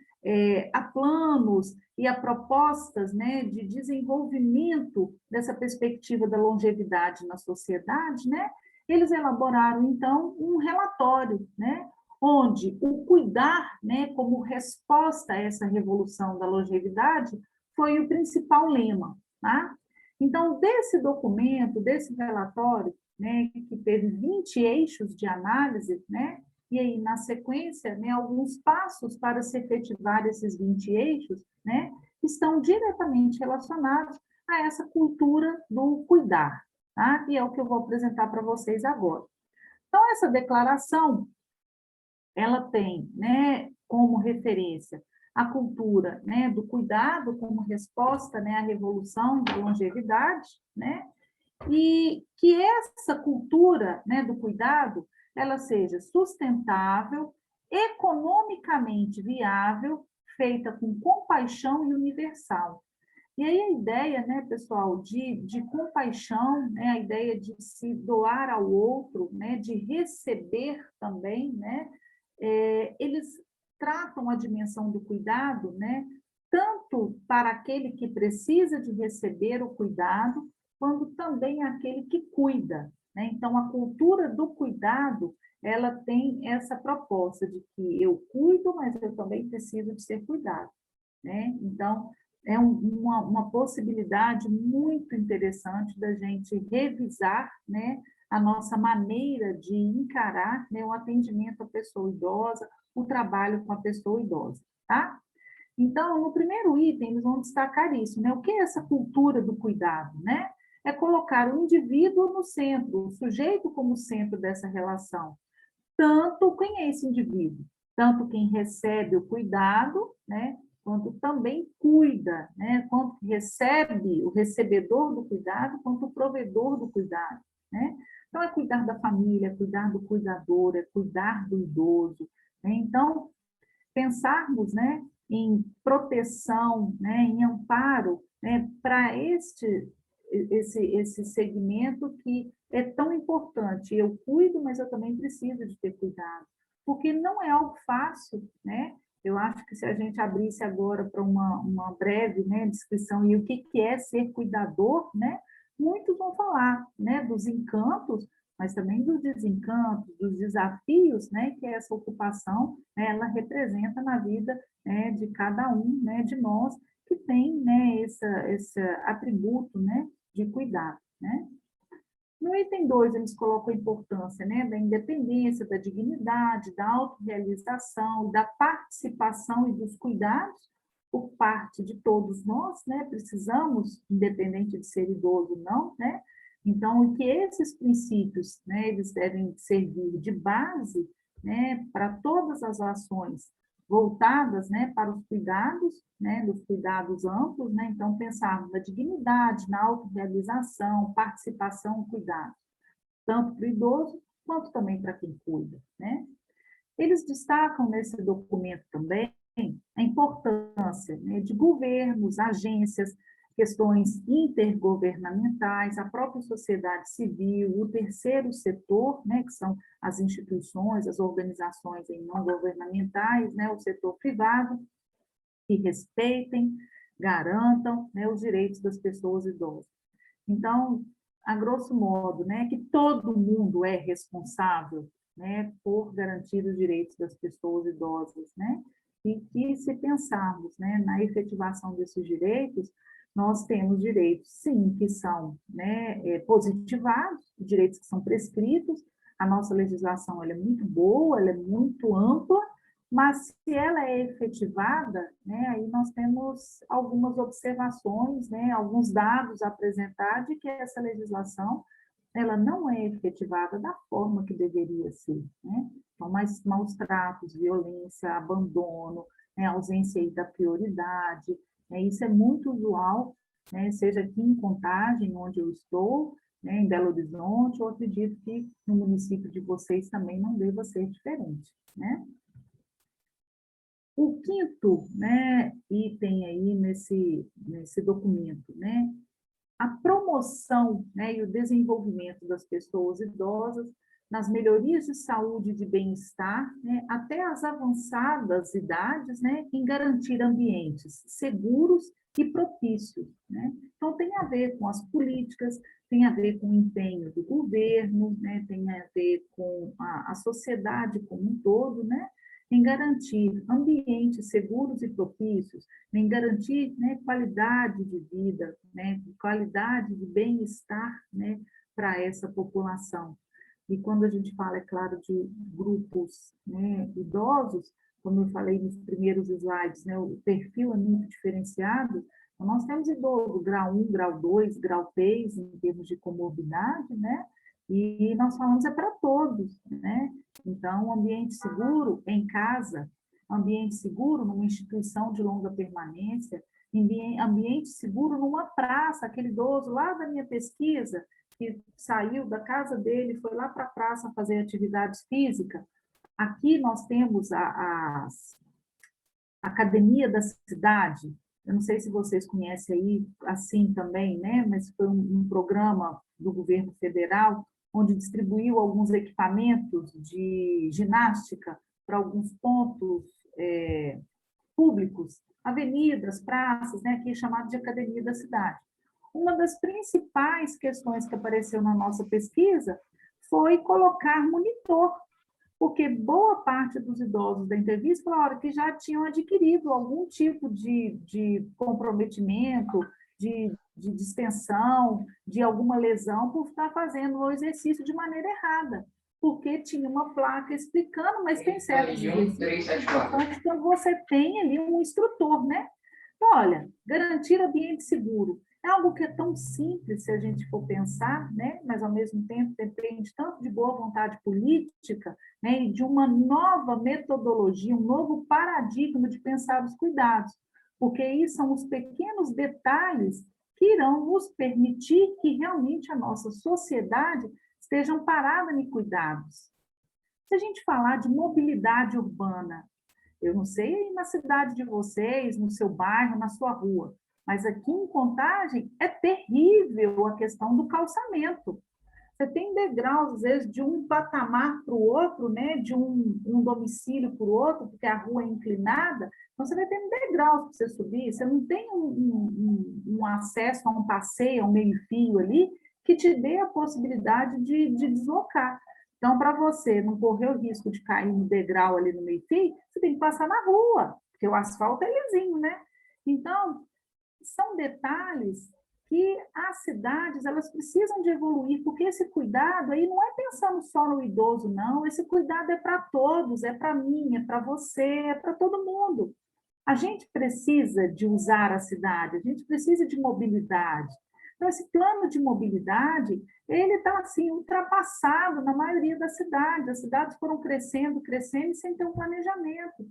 a planos e a propostas, né, de desenvolvimento dessa perspectiva da longevidade na sociedade, né, eles elaboraram, então, um relatório, né, onde o cuidar, né, como resposta a essa revolução da longevidade, foi o principal lema, tá? Então, desse documento, desse relatório, né, que teve 20 eixos de análise, né, e aí, na sequência, né, alguns passos para se efetivar esses 20 eixos, né, estão diretamente relacionados a essa cultura do cuidar, tá? E é o que eu vou apresentar para vocês agora. Então, essa declaração, ela tem, né, como referência a cultura, né, do cuidado como resposta, né, à revolução da longevidade, né, e que essa cultura, né, do cuidado, ela seja sustentável, economicamente viável, feita com compaixão e universal. E aí a ideia, né, pessoal, de compaixão, né, a ideia de se doar ao outro, né, de receber também, né, eles tratam a dimensão do cuidado, né, tanto para aquele que precisa de receber o cuidado, quanto também aquele que cuida, né? Então, a cultura do cuidado, ela tem essa proposta de que eu cuido, mas eu também preciso de ser cuidado, né? Então, é uma possibilidade muito interessante da gente revisar, né, a nossa maneira de encarar, né, o atendimento à pessoa idosa, o trabalho com a pessoa idosa, tá? Então, no primeiro item, eles vão destacar isso, né? O que é essa cultura do cuidado, né? É colocar o indivíduo no centro, o sujeito como centro dessa relação. Tanto quem é esse indivíduo? Tanto quem recebe o cuidado, né? Quanto também cuida, né? Quanto recebe o recebedor do cuidado, quanto o provedor do cuidado, né? Então, é cuidar da família, cuidar do cuidador, é cuidar do idoso, né? Então, pensarmos, né, em proteção, né, em amparo, né, para esse segmento que é tão importante. Eu cuido, mas eu também preciso de ter cuidado, porque não é algo fácil, né? Eu acho que se a gente abrisse agora para uma breve, né, descrição e o que é ser cuidador, né, muitos vão falar, né, dos encantos, mas também dos desencantos, dos desafios, né, que essa ocupação, né, ela representa na vida, né, de cada um, né, de nós que tem, né, esse atributo, né, de cuidado, né. No item 2, eles colocam a importância, né, da independência, da dignidade, da autorrealização, da participação e dos cuidados por parte de todos nós, né, precisamos, independente de ser idoso ou não, né, então, e que esses princípios, né, eles devem servir de base, né, para todas as ações voltadas, né, para os cuidados, né, dos cuidados amplos, né, então pensarmos na dignidade, na autorrealização, participação, cuidado, tanto para o idoso quanto também para quem cuida, né. Eles destacam nesse documento também a importância, né, de governos, agências, questões intergovernamentais, a própria sociedade civil, o terceiro setor, né, que são as instituições, as organizações não governamentais, né, o setor privado, que respeitem, garantam, né, os direitos das pessoas idosas. Então, a grosso modo, né, que todo mundo é responsável, né, por garantir os direitos das pessoas idosas, né, e que se pensarmos, né, na efetivação desses direitos, nós temos direitos, sim, que são, né, positivados, direitos que são prescritos, a nossa legislação ela é muito boa, ela é muito ampla, mas se ela é efetivada, né, aí nós temos algumas observações, né, alguns dados a apresentar de que essa legislação ela não é efetivada da forma que deveria ser, né? Então, maus tratos, violência, abandono, né, ausência aí da prioridade, né, isso é muito usual, né, seja aqui em Contagem, onde eu estou, né, em Belo Horizonte, eu acredito que no município de vocês também não deva ser diferente, né? O quinto, né, item aí nesse documento, né, a promoção, né, e o desenvolvimento das pessoas idosas nas melhorias de saúde e de bem-estar, né, até as avançadas idades, né, em garantir ambientes seguros e propícios, né? Então, tem a ver com as políticas, tem a ver com o empenho do governo, né, tem a ver com a sociedade como um todo, né, em garantir ambientes seguros e propícios, em garantir, né, qualidade de vida, né, qualidade de bem-estar, né, para essa população. E quando a gente fala, é claro, de grupos, né, idosos, como eu falei nos primeiros slides, né, o perfil é muito diferenciado. Então, nós temos idoso grau 1, grau 2, grau 3, em termos de comorbidade, né? E nós falamos é para todos, né? Então, ambiente seguro em casa, ambiente seguro numa instituição de longa permanência, ambiente seguro numa praça, aquele idoso lá da minha pesquisa, que saiu da casa dele, foi lá para a praça fazer atividades físicas. Aqui nós temos a Academia da Cidade, eu não sei se vocês conhecem aí, assim também, né? Mas foi um programa do governo federal, onde distribuiu alguns equipamentos de ginástica para alguns pontos públicos, avenidas, praças, né? Aqui é chamado de Academia da Cidade. Uma das principais questões que apareceu na nossa pesquisa foi colocar monitor, porque boa parte dos idosos da entrevista falaram que já tinham adquirido algum tipo de comprometimento, de distensão, de alguma lesão por estar fazendo o exercício de maneira errada, porque tinha uma placa explicando, mas tem certos exercícios importantes quando você tem ali um instrutor, né? Então, olha, garantir ambiente seguro. É algo que é tão simples se a gente for pensar, né? Mas ao mesmo tempo depende tanto de boa vontade política, né? E de uma nova metodologia, um novo paradigma de pensar os cuidados, porque aí são os pequenos detalhes que irão nos permitir que realmente a nossa sociedade esteja amparada em cuidados. Se a gente falar de mobilidade urbana, eu não sei aí na cidade de vocês, no seu bairro, na sua rua, mas aqui em Contagem é terrível a questão do calçamento. Você tem degraus, às vezes, de um patamar para o outro, né? De um domicílio para o outro, porque a rua é inclinada, então você vai ter degraus para você subir, você não tem um acesso a um passeio, a um meio-fio ali, que te dê a possibilidade de deslocar. Então, para você não correr o risco de cair no degrau ali no meio-fio, você tem que passar na rua, porque o asfalto é lisinho, né? Então, são detalhes que as cidades elas precisam de evoluir, porque esse cuidado aí não é pensando só no idoso, não. Esse cuidado é para todos, é para mim, é para você, é para todo mundo. A gente precisa de usar a cidade, a gente precisa de mobilidade. Então, esse plano de mobilidade, ele está, assim, ultrapassado na maioria das cidades. As cidades foram crescendo, crescendo, sem ter um planejamento.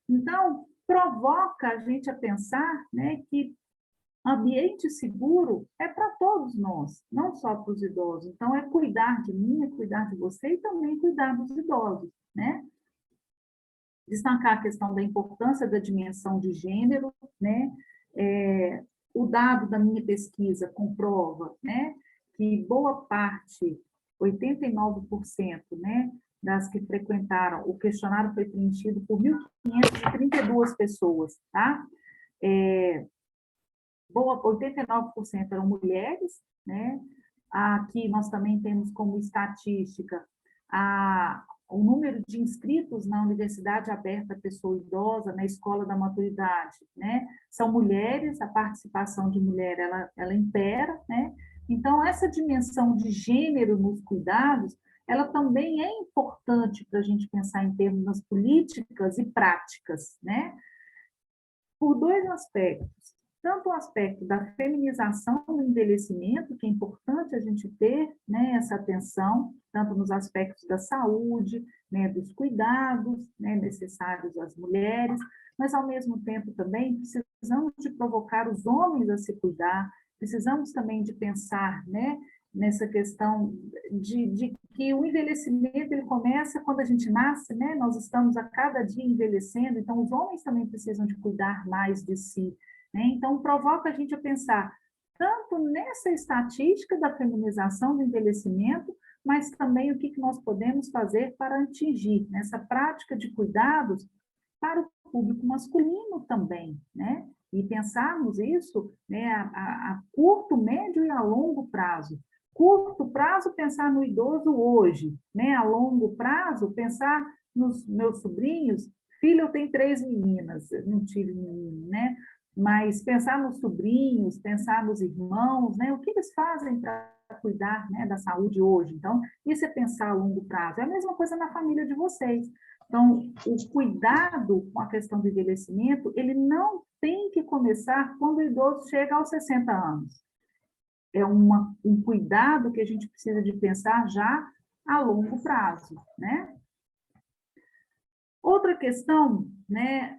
Então, provoca a gente a pensar, né, que ambiente seguro é para todos nós, não só para os idosos. Então, é cuidar de mim, é cuidar de você e também cuidar dos idosos, né? Destacar a questão da importância da dimensão de gênero, né? O dado da minha pesquisa comprova, né, que boa parte, 89%, né, das que frequentaram, o questionário foi preenchido por 1.532 pessoas, tá? 89% eram mulheres, né? Aqui nós também temos como estatística o número de inscritos na Universidade Aberta à Pessoa Idosa, na Escola da Maturidade, né? São mulheres, a participação de mulher, ela impera, né? Então, essa dimensão de gênero nos cuidados, ela também é importante para a gente pensar em termos das políticas e práticas, né? Por dois aspectos. Tanto o aspecto da feminização do envelhecimento, que é importante a gente ter, né, essa atenção, tanto nos aspectos da saúde, né, dos cuidados, né, necessários às mulheres, mas, ao mesmo tempo, também precisamos de provocar os homens a se cuidar, precisamos também de pensar, né, nessa questão de que o envelhecimento ele começa quando a gente nasce, né? Nós estamos a cada dia envelhecendo, então os homens também precisam de cuidar mais de si, né? Então provoca a gente a pensar tanto nessa estatística da feminização do envelhecimento, mas também o que nós podemos fazer para atingir nessa prática de cuidados para o público masculino também, né? E pensarmos isso, né, a curto, médio e a longo prazo. Curto prazo, pensar no idoso hoje, né? A longo prazo, pensar nos meus sobrinhos. Filho, eu tenho 3 meninas, eu não tive menino, né? Mas pensar nos sobrinhos, pensar nos irmãos, né? O que eles fazem para cuidar, né, da saúde hoje? Então, isso é pensar a longo prazo. É a mesma coisa na família de vocês. Então, o cuidado com a questão do envelhecimento, ele não tem que começar quando o idoso chega aos 60 anos. É um cuidado que a gente precisa de pensar já a longo prazo, né? Outra questão, né,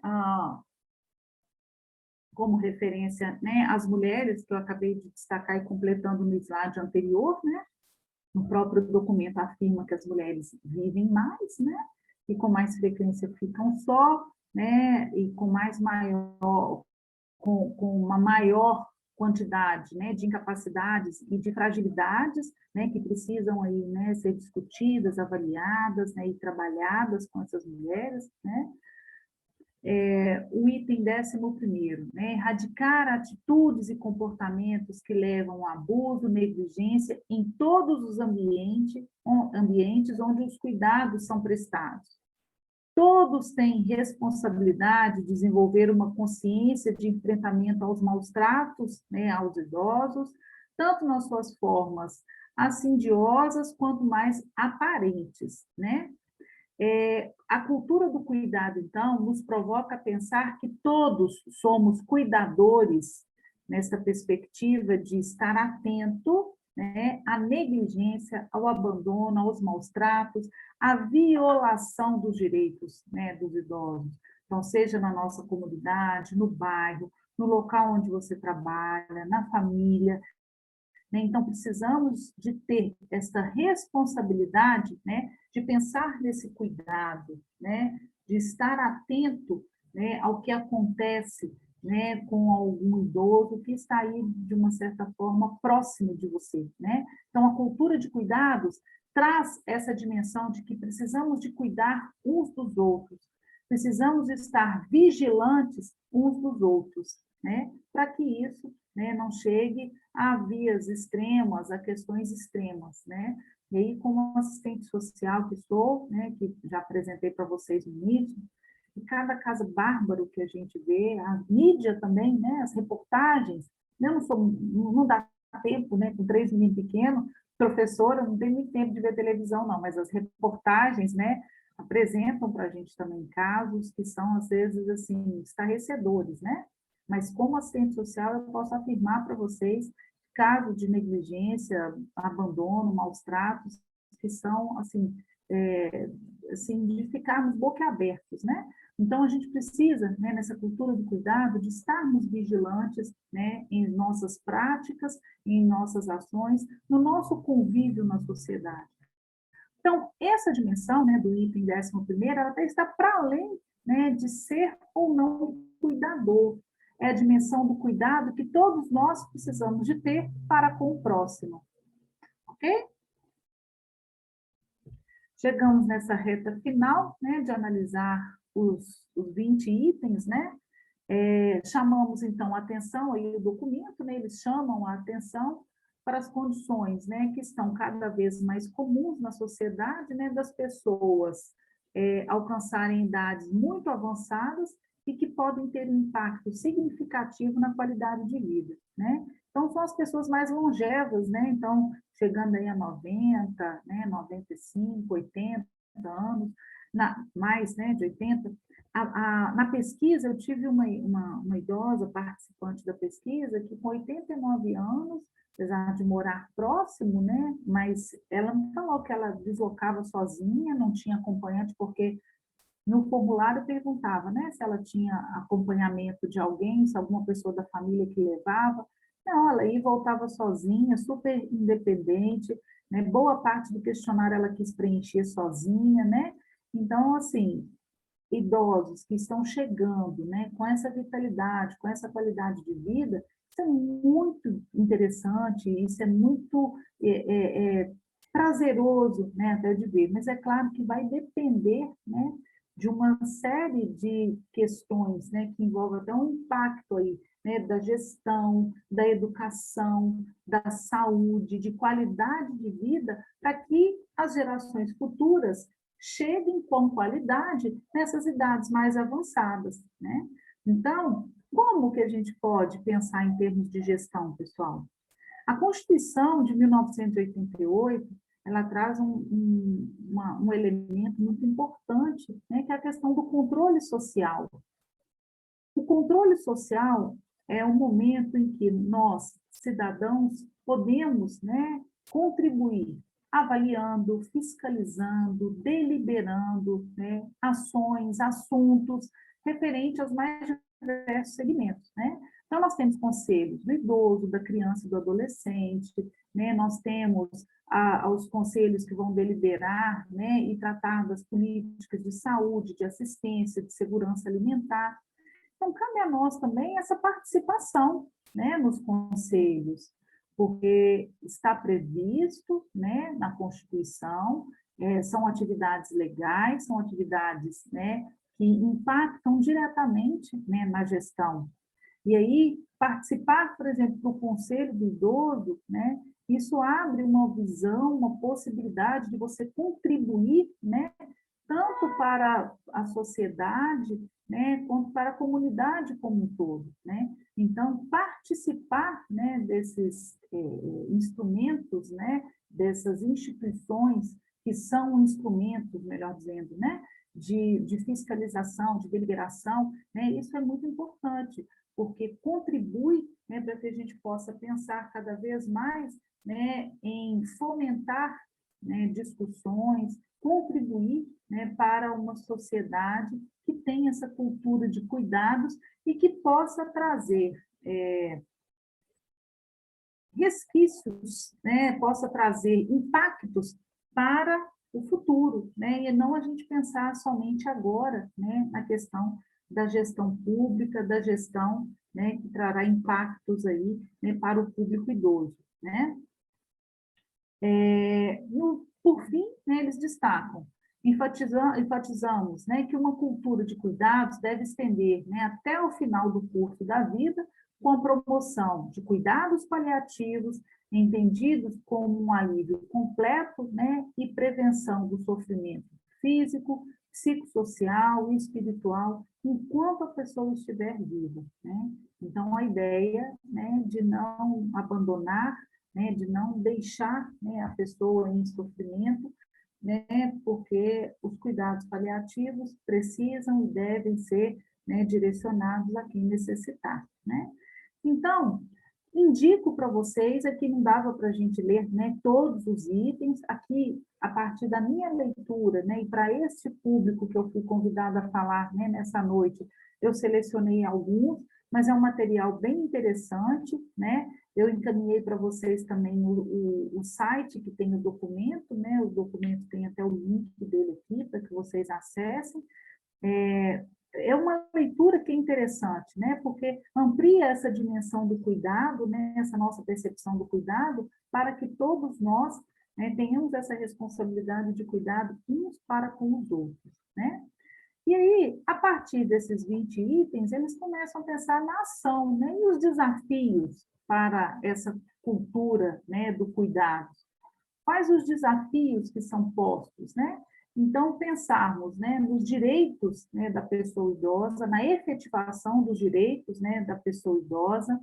como referência, né, as mulheres, que eu acabei de destacar e completando no slide anterior, né? O próprio documento afirma que as mulheres vivem mais, né? E com mais frequência ficam só, né? E com uma maior quantidade, né, de incapacidades e de fragilidades, né, que precisam aí, né, ser discutidas, avaliadas, né, e trabalhadas com essas mulheres, né? O item 11º, né, erradicar atitudes e comportamentos que levam a abuso, negligência em todos os ambientes onde os cuidados são prestados. Todos têm responsabilidade de desenvolver uma consciência de enfrentamento aos maus tratos, né, aos idosos, tanto nas suas formas assidiosas quanto mais aparentes, né? A cultura do cuidado, então, nos provoca a pensar que todos somos cuidadores nessa perspectiva de estar atento, né, à negligência, ao abandono, aos maus tratos, à violação dos direitos, né, dos idosos. Então, seja na nossa comunidade, no bairro, no local onde você trabalha, na família, né? Então, precisamos de ter essa responsabilidade, né, de pensar nesse cuidado, né, de estar atento, né, ao que acontece, né, com algum idoso que está aí, de uma certa forma, próximo de você, né? Então, a cultura de cuidados traz essa dimensão de que precisamos de cuidar uns dos outros, precisamos estar vigilantes uns dos outros, né, para que isso, né, não chegue a vias extremas, a questões extremas, né? E aí, como assistente social que sou, né, que já apresentei para vocês no início, e cada caso bárbaro que a gente vê, a mídia também, né, as reportagens, né, não dá tempo, né, com 3 meninos pequenos, professora, não tem muito tempo de ver televisão, não, mas as reportagens, né, apresentam para a gente também casos que são, às vezes, assim, estarrecedores, né? Mas como assistente social, eu posso afirmar para vocês casos de negligência, abandono, maus tratos, que são, assim, assim, de ficarmos boquiabertos, né? Então, a gente precisa, né, nessa cultura do cuidado, de estarmos vigilantes, né, em nossas práticas, em nossas ações, no nosso convívio na sociedade. Então, essa dimensão, né, do item 11º, ela até está para além, né, de ser ou não cuidador. É a dimensão do cuidado que todos nós precisamos de ter para com o próximo. Ok? Chegamos nessa reta final, né, de analisar os 20 itens, né? Chamamos, então, a atenção, aí o documento, né, eles chamam a atenção para as condições, né, que estão cada vez mais comuns na sociedade, né, das pessoas alcançarem idades muito avançadas e que podem ter um impacto significativo na qualidade de vida, né? Então, são as pessoas mais longevas, né? Então, chegando aí a 90, né, 95, 80 anos, mais, né, de 80. Na pesquisa, eu tive uma idosa participante da pesquisa que com 89 anos, apesar de morar próximo, né, mas ela me falou que ela deslocava sozinha, não tinha acompanhante, porque no formulário perguntava, né, se ela tinha acompanhamento de alguém, se alguma pessoa da família que levava. Não, ela ia e voltava sozinha, super independente, né, boa parte do questionário ela quis preencher sozinha, né. Então, assim, idosos que estão chegando, né, com essa vitalidade, com essa qualidade de vida, isso é muito interessante, isso é muito prazeroso, né, até de ver, mas é claro que vai depender, né, de uma série de questões, né, que envolvem até um impacto aí, né, da gestão, da educação, da saúde, de qualidade de vida, para que as gerações futuras cheguem com qualidade nessas idades mais avançadas, né? Então, como que a gente pode pensar em termos de gestão, pessoal? A Constituição de 1988, ela traz um elemento muito importante, né, que é a questão do controle social. O controle social é o momento em que nós, cidadãos, podemos, né, contribuir avaliando, fiscalizando, deliberando, né, ações, assuntos referentes aos mais diversos segmentos, né? Então, nós temos conselhos do idoso, da criança e do adolescente, né? Nós temos os conselhos que vão deliberar, né, e tratar das políticas de saúde, de assistência, de segurança alimentar. Então, cabe a nós também essa participação, né, nos conselhos, porque está previsto, né, na Constituição, são atividades legais, são atividades, né, que impactam diretamente, né, na gestão. E aí, participar, por exemplo, do Conselho do Idoso, né, isso abre uma visão, uma possibilidade de você contribuir, né, tanto para a sociedade, né, quanto para a comunidade como um todo, né? Então, participar, né, desses instrumentos, né, dessas instituições que são instrumentos, melhor dizendo, né, de fiscalização, de deliberação, né, isso é muito importante, porque contribui, né, para que a gente possa pensar cada vez mais, né, em fomentar, né, discussões, contribuir, né, para uma sociedade que tenha essa cultura de cuidados e que possa trazer resquícios, né, possa trazer impactos para o futuro, né, e não a gente pensar somente agora, né, na questão da gestão pública, da gestão, né, que trará impactos aí, né, para o público idoso, né. Por fim, né, eles destacam, enfatizamos, né, que uma cultura de cuidados deve estender, né, até o final do curso da vida, com a promoção de cuidados paliativos, entendidos como um alívio completo, né, e prevenção do sofrimento físico, psicossocial e espiritual, enquanto a pessoa estiver viva, né? Então, a ideia, né, de não abandonar, né, de não deixar, né, a pessoa em sofrimento, né, porque os cuidados paliativos precisam e devem ser, né, direcionados a quem necessitar, né? Então, indico para vocês, aqui não dava para a gente ler, né, todos os itens, aqui, a partir da minha leitura, né, e para esse público que eu fui convidada a falar, né, nessa noite, eu selecionei alguns, mas é um material bem interessante, né? Eu encaminhei para vocês também o site que tem o documento, né? O documento tem até o link dele aqui, para que vocês acessem. É uma leitura que é interessante, né? Porque amplia essa dimensão do cuidado, né? Essa nossa percepção do cuidado, para que todos nós, né, tenhamos essa responsabilidade de cuidado uns para com os outros, né? E aí, a partir desses 20 itens, eles começam a pensar na ação, né? E os desafios, para essa cultura, né, do cuidado? Quais os desafios que são postos, né? Então, pensarmos, né, nos direitos, né, da pessoa idosa, na efetivação dos direitos, né, da pessoa idosa,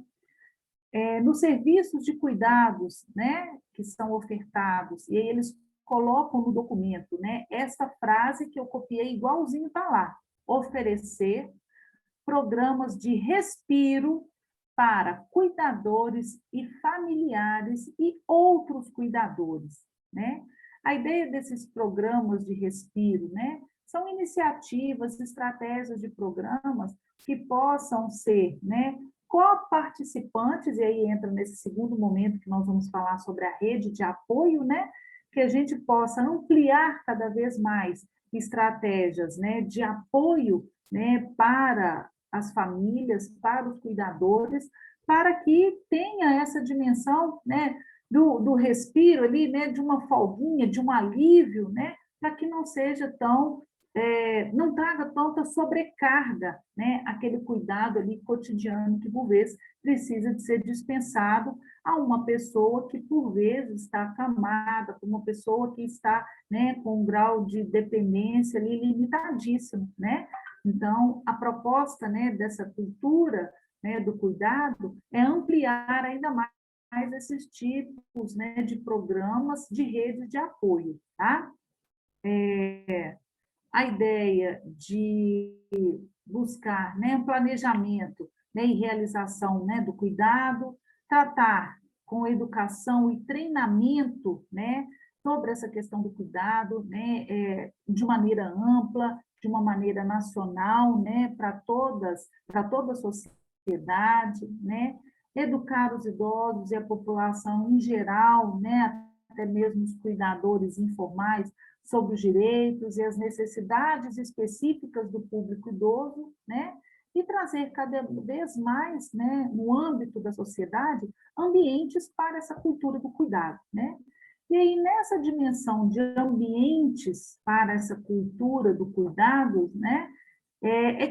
nos serviços de cuidados, né, que são ofertados, e aí eles colocam no documento, né, essa frase que eu copiei igualzinho está lá: oferecer programas de respiro para cuidadores e familiares e outros cuidadores, né? A ideia desses programas de respiro, né, são iniciativas, estratégias de programas que possam ser, né, coparticipantes, e aí entra nesse segundo momento que nós vamos falar sobre a rede de apoio, né, que a gente possa ampliar cada vez mais estratégias, né, de apoio, né, para as famílias, para os cuidadores, para que tenha essa dimensão, né, do respiro ali, né, de uma folguinha, de um alívio, né, para que não seja tão, não traga tanta sobrecarga, né, aquele cuidado ali cotidiano que, por vezes, precisa de ser dispensado a uma pessoa que, por vezes, está acamada, uma pessoa que está, né, com um grau de dependência ali limitadíssimo, né? Então, a proposta, né, dessa cultura, né, do cuidado é ampliar ainda mais esses tipos, né, de programas de rede de apoio, tá? A ideia de buscar, né, um planejamento, né, e realização, né, do cuidado, tratar com educação e treinamento, né, sobre essa questão do cuidado, né, de maneira ampla, de uma maneira nacional, né, para toda a sociedade, né, educar os idosos e a população em geral, né, até mesmo os cuidadores informais, sobre os direitos e as necessidades específicas do público idoso, né, e trazer cada vez mais, né, no âmbito da sociedade, ambientes para essa cultura do cuidado, né? E aí, nessa dimensão de ambientes para essa cultura do cuidado, né,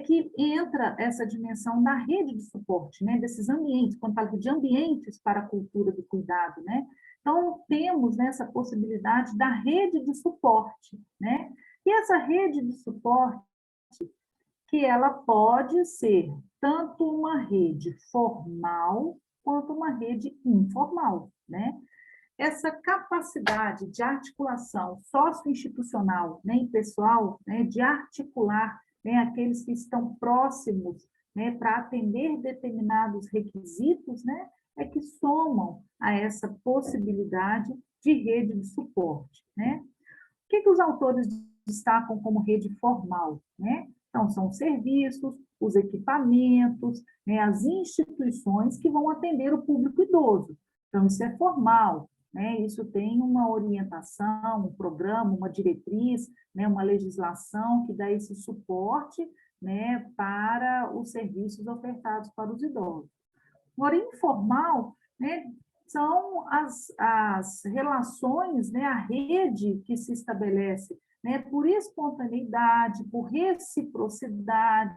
que entra essa dimensão da rede de suporte, né, desses ambientes, quando falo de ambientes para a cultura do cuidado, né? Então, temos, né, essa possibilidade da rede de suporte, né? E essa rede de suporte, que ela pode ser tanto uma rede formal quanto uma rede informal, né? Essa capacidade de articulação socioinstitucional, né, e pessoal, né, de articular, né, aqueles que estão próximos, né, para atender determinados requisitos, né, é que somam a essa possibilidade de rede de suporte, né? O que os autores destacam como rede formal, né? Então, são os serviços, os equipamentos, né, as instituições que vão atender o público idoso. Então, isso é formal, né? Isso tem uma orientação, um programa, uma diretriz, né, uma legislação que dá esse suporte, né, para os serviços ofertados para os idosos. Agora, informal, né, são as relações, né, a rede que se estabelece, né, por espontaneidade, por reciprocidade,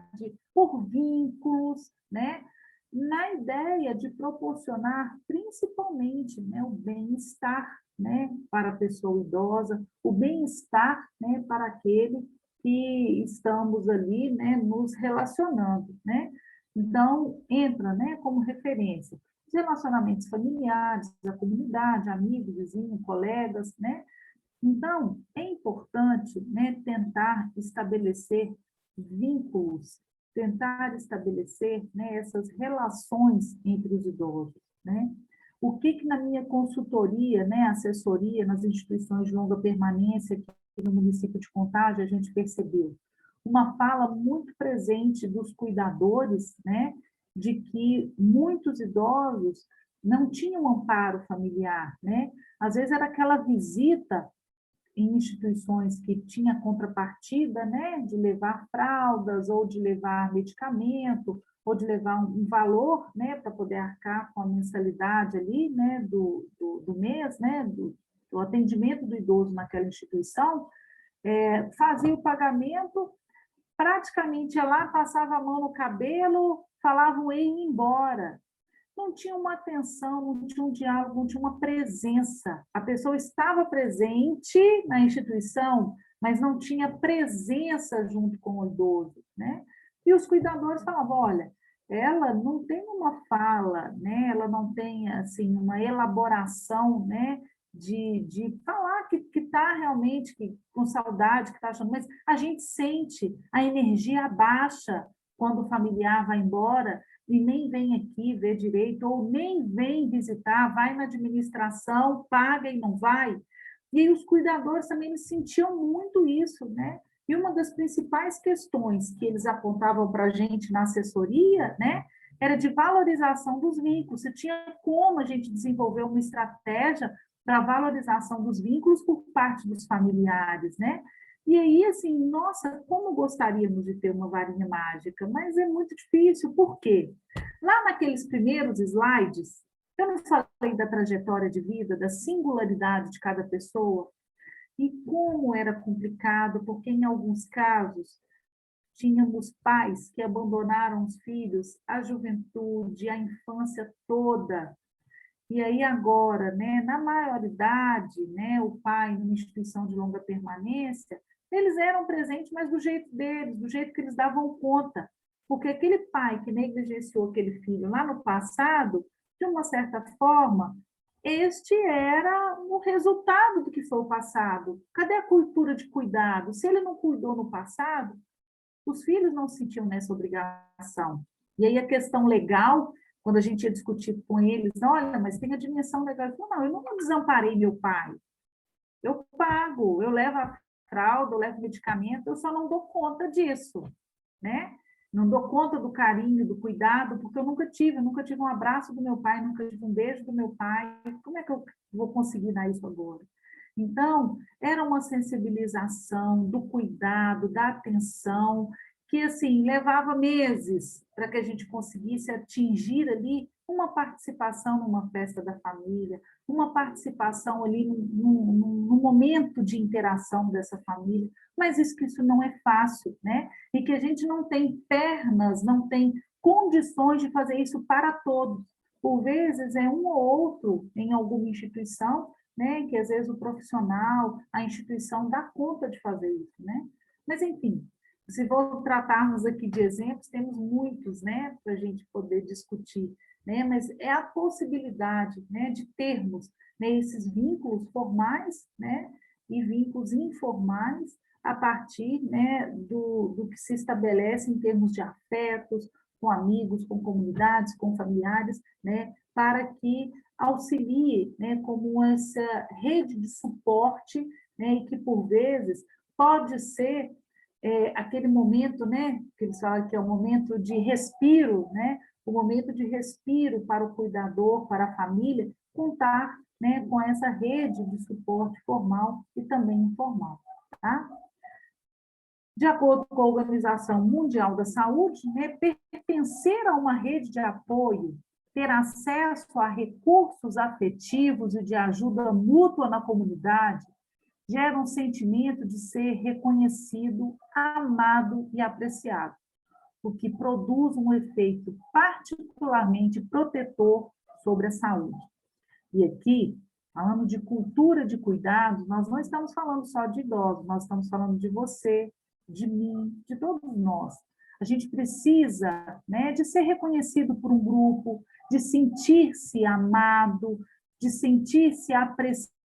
por vínculos, né, na ideia de proporcionar principalmente, né, o bem-estar, né, para a pessoa idosa, o bem-estar, né, para aquele que estamos ali, né, nos relacionando, né? Então, entra, né, como referência os relacionamentos familiares, a comunidade, amigos, vizinhos, colegas, né? Então, é importante, né, tentar estabelecer vínculos, tentar estabelecer, né, essas relações entre os idosos, né? O que na minha consultoria, né, assessoria nas instituições de longa permanência aqui no município de Contagem, a gente percebeu? Uma fala muito presente dos cuidadores, né, de que muitos idosos não tinham amparo familiar, né? Às vezes era aquela visita em instituições que tinha contrapartida, né, de levar fraldas, ou de levar medicamento, ou de levar um valor, né, para poder arcar com a mensalidade ali, né, do mês, né, do atendimento do idoso naquela instituição, fazia o pagamento, praticamente ia lá, passava a mão no cabelo, falava e ia embora. não tinha uma atenção, não tinha um diálogo, não tinha uma presença. A pessoa estava presente na instituição, mas não tinha presença junto com o idoso, né? E os cuidadores falavam, olha, ela não tem uma fala, né? Ela não tem, assim, uma elaboração, né? De falar que está realmente com saudade, que está achando, mas a gente sente, a energia baixa quando o familiar vai embora e nem vem aqui ver direito, ou nem vem visitar, vai na administração, paga e não vai. E aí os cuidadores também eles sentiam muito isso, né? E uma das principais questões que eles apontavam para a gente na assessoria, né, era de valorização dos vínculos. Se tinha como a gente desenvolver uma estratégia para a valorização dos vínculos por parte dos familiares, né? E aí, assim, nossa, como gostaríamos de ter uma varinha mágica, mas é muito difícil, por quê? Lá naqueles primeiros slides, eu não falei da trajetória de vida, da singularidade de cada pessoa, e como era complicado, porque em alguns casos tínhamos pais que abandonaram os filhos, a juventude, a infância toda. E aí agora, né, na maioridade, né, o pai numa instituição de longa permanência, eles eram presentes, mas do jeito deles, do jeito que eles davam conta. Porque aquele pai que negligenciou aquele filho lá no passado, de uma certa forma, este era o resultado do que foi o passado. Cadê a cultura de cuidado? Se ele não cuidou no passado, os filhos não se sentiam nessa obrigação. E aí a questão legal, quando a gente ia discutir com eles, olha, mas tem a dimensão legal. Eu falei, não, eu não desamparei meu pai. Eu pago, eu levo a fralda, eu levo medicamento, eu só não dou conta disso, né? Não dou conta do carinho, do cuidado, porque eu nunca tive um abraço do meu pai, nunca tive um beijo do meu pai. Como é que eu vou conseguir dar isso agora? Então, era uma sensibilização do cuidado, da atenção, que, assim, levava meses para que a gente conseguisse atingir ali uma participação numa festa da família, uma participação ali num momento de interação dessa família, mas isso não é fácil, né? E que a gente não tem pernas, não tem condições de fazer isso para todos. Por vezes é um ou outro em alguma instituição, né, que às vezes o profissional, a instituição dá conta de fazer isso, né? Mas, enfim, se for tratarmos aqui de exemplos, temos muitos, né, para a gente poder discutir, né? Mas é a possibilidade, né, de termos, né, esses vínculos formais, né, e vínculos informais a partir, né, do que se estabelece em termos de afetos, com amigos, com comunidades, com familiares, né, para que auxilie, né, como essa rede de suporte, né, e que, por vezes, pode ser aquele momento, né, que eles falam que é o momento de respiro, né, o momento de respiro para o cuidador, para a família, contar, né, com essa rede de suporte formal e também informal, tá? De acordo com a Organização Mundial da Saúde, né, pertencer a uma rede de apoio, ter acesso a recursos afetivos e de ajuda mútua na comunidade, gera um sentimento de ser reconhecido, amado e apreciado, o que produz um efeito particularmente protetor sobre a saúde. E aqui, falando de cultura de cuidados, nós não estamos falando só de idosos, nós estamos falando de você, de mim, de todos nós. A gente precisa, né, de ser reconhecido por um grupo, de sentir-se amado, de sentir-se apreciado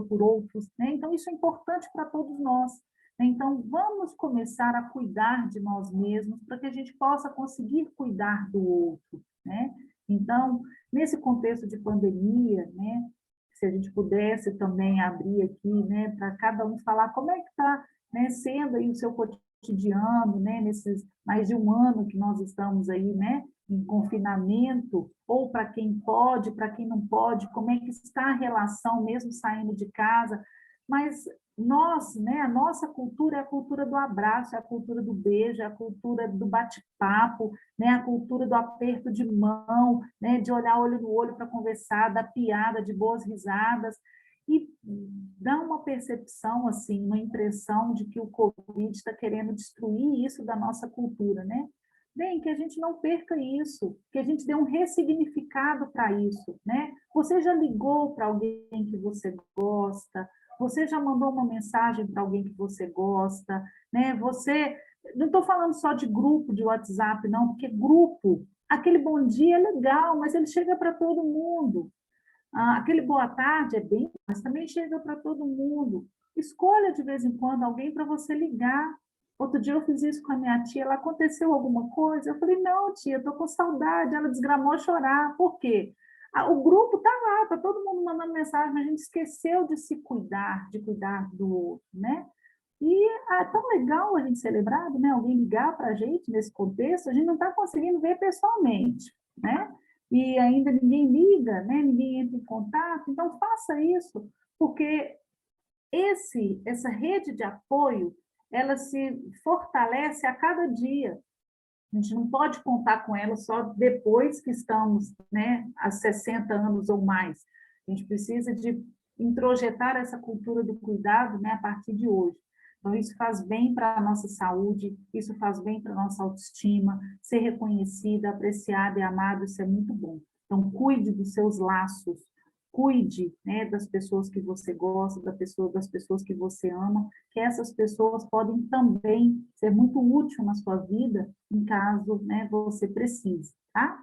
por outros, né? Então, isso é importante para todos nós. Então, vamos começar a cuidar de nós mesmos para que a gente possa conseguir cuidar do outro, né? Então, nesse contexto de pandemia, né, se a gente pudesse também abrir aqui, né, para cada um falar como é que está, né, sendo aí o seu cotidiano, né, nesses mais de um ano que nós estamos aí, né, em confinamento, ou para quem pode, para quem não pode, como é que está a relação mesmo saindo de casa, mas nós, né, a nossa cultura é a cultura do abraço, é a cultura do beijo, é a cultura do bate-papo, né, a cultura do aperto de mão, né, de olhar olho no olho para conversar, da piada, de boas risadas, e dá uma percepção, assim, uma impressão de que o Covid está querendo destruir isso da nossa cultura, né? Bem, que a gente não perca isso, que a gente dê um ressignificado para isso, né? Você já ligou para alguém que você gosta? Você já mandou uma mensagem para alguém que você gosta, né? Você, não estou falando só de grupo de WhatsApp, não, porque grupo, aquele bom dia é legal, mas ele chega para todo mundo. Aquele boa tarde é bem, mas também chega para todo mundo. Escolha de vez em quando alguém para você ligar. Outro dia eu fiz isso com a minha tia, ela aconteceu alguma coisa? Eu falei, não, tia, estou com saudade. Ela desgramou a chorar. Por quê? O grupo está lá, está todo mundo mandando mensagem, mas a gente esqueceu de se cuidar, de cuidar do outro, né? E é tão legal a gente ser lembrado, né? Alguém ligar para a gente nesse contexto, a gente não está conseguindo ver pessoalmente, né? E ainda ninguém liga, né? Ninguém entra em contato. Então, faça isso, porque essa rede de apoio, ela se fortalece a cada dia. A gente não pode contar com ela só depois que estamos, né, há 60 anos ou mais. A gente precisa de introjetar essa cultura do cuidado, né, a partir de hoje. Então, isso faz bem para a nossa saúde, isso faz bem para a nossa autoestima, ser reconhecida, apreciada e amada, isso é muito bom. Então, cuide dos seus laços, cuide, né, das pessoas que você gosta, das pessoas que você ama, que essas pessoas podem também ser muito úteis na sua vida, em caso, né, você precise, tá?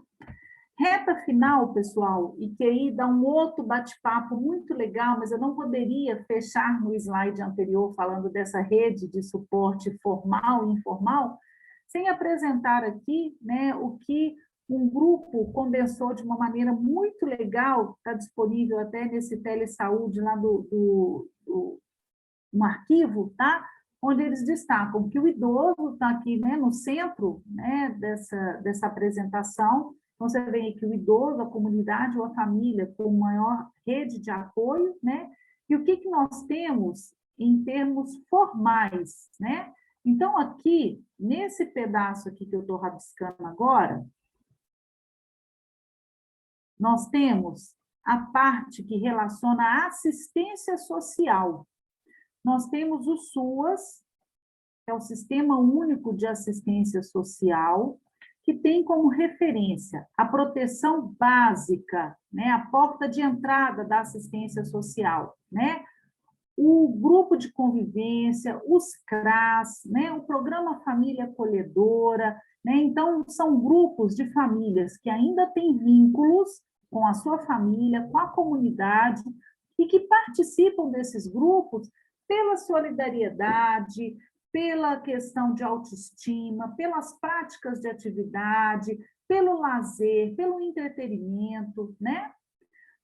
Reta final, pessoal, e que aí dá um outro bate-papo muito legal, mas eu não poderia fechar no slide anterior falando dessa rede de suporte formal e informal, sem apresentar aqui, né, o que um grupo condensou de uma maneira muito legal, está disponível até nesse telesaúde lá no arquivo, tá? Onde eles destacam que o idoso está aqui, né, no centro, né, dessa apresentação. Então, você vê que o idoso, a comunidade ou a família com maior rede de apoio, né? E o que nós temos em termos formais, né? Então, aqui, nesse pedaço aqui que eu estou rabiscando agora, nós temos a parte que relaciona a assistência social. Nós temos o SUAS, que é o Sistema Único de Assistência Social, que tem como referência a proteção básica, né, a porta de entrada da assistência social, né, o grupo de convivência, os CRAS, né, o Programa Família Acolhedora, né, então são grupos de famílias que ainda têm vínculos com a sua família, com a comunidade, e que participam desses grupos pela solidariedade, pela questão de autoestima, pelas práticas de atividade, pelo lazer, pelo entretenimento, né?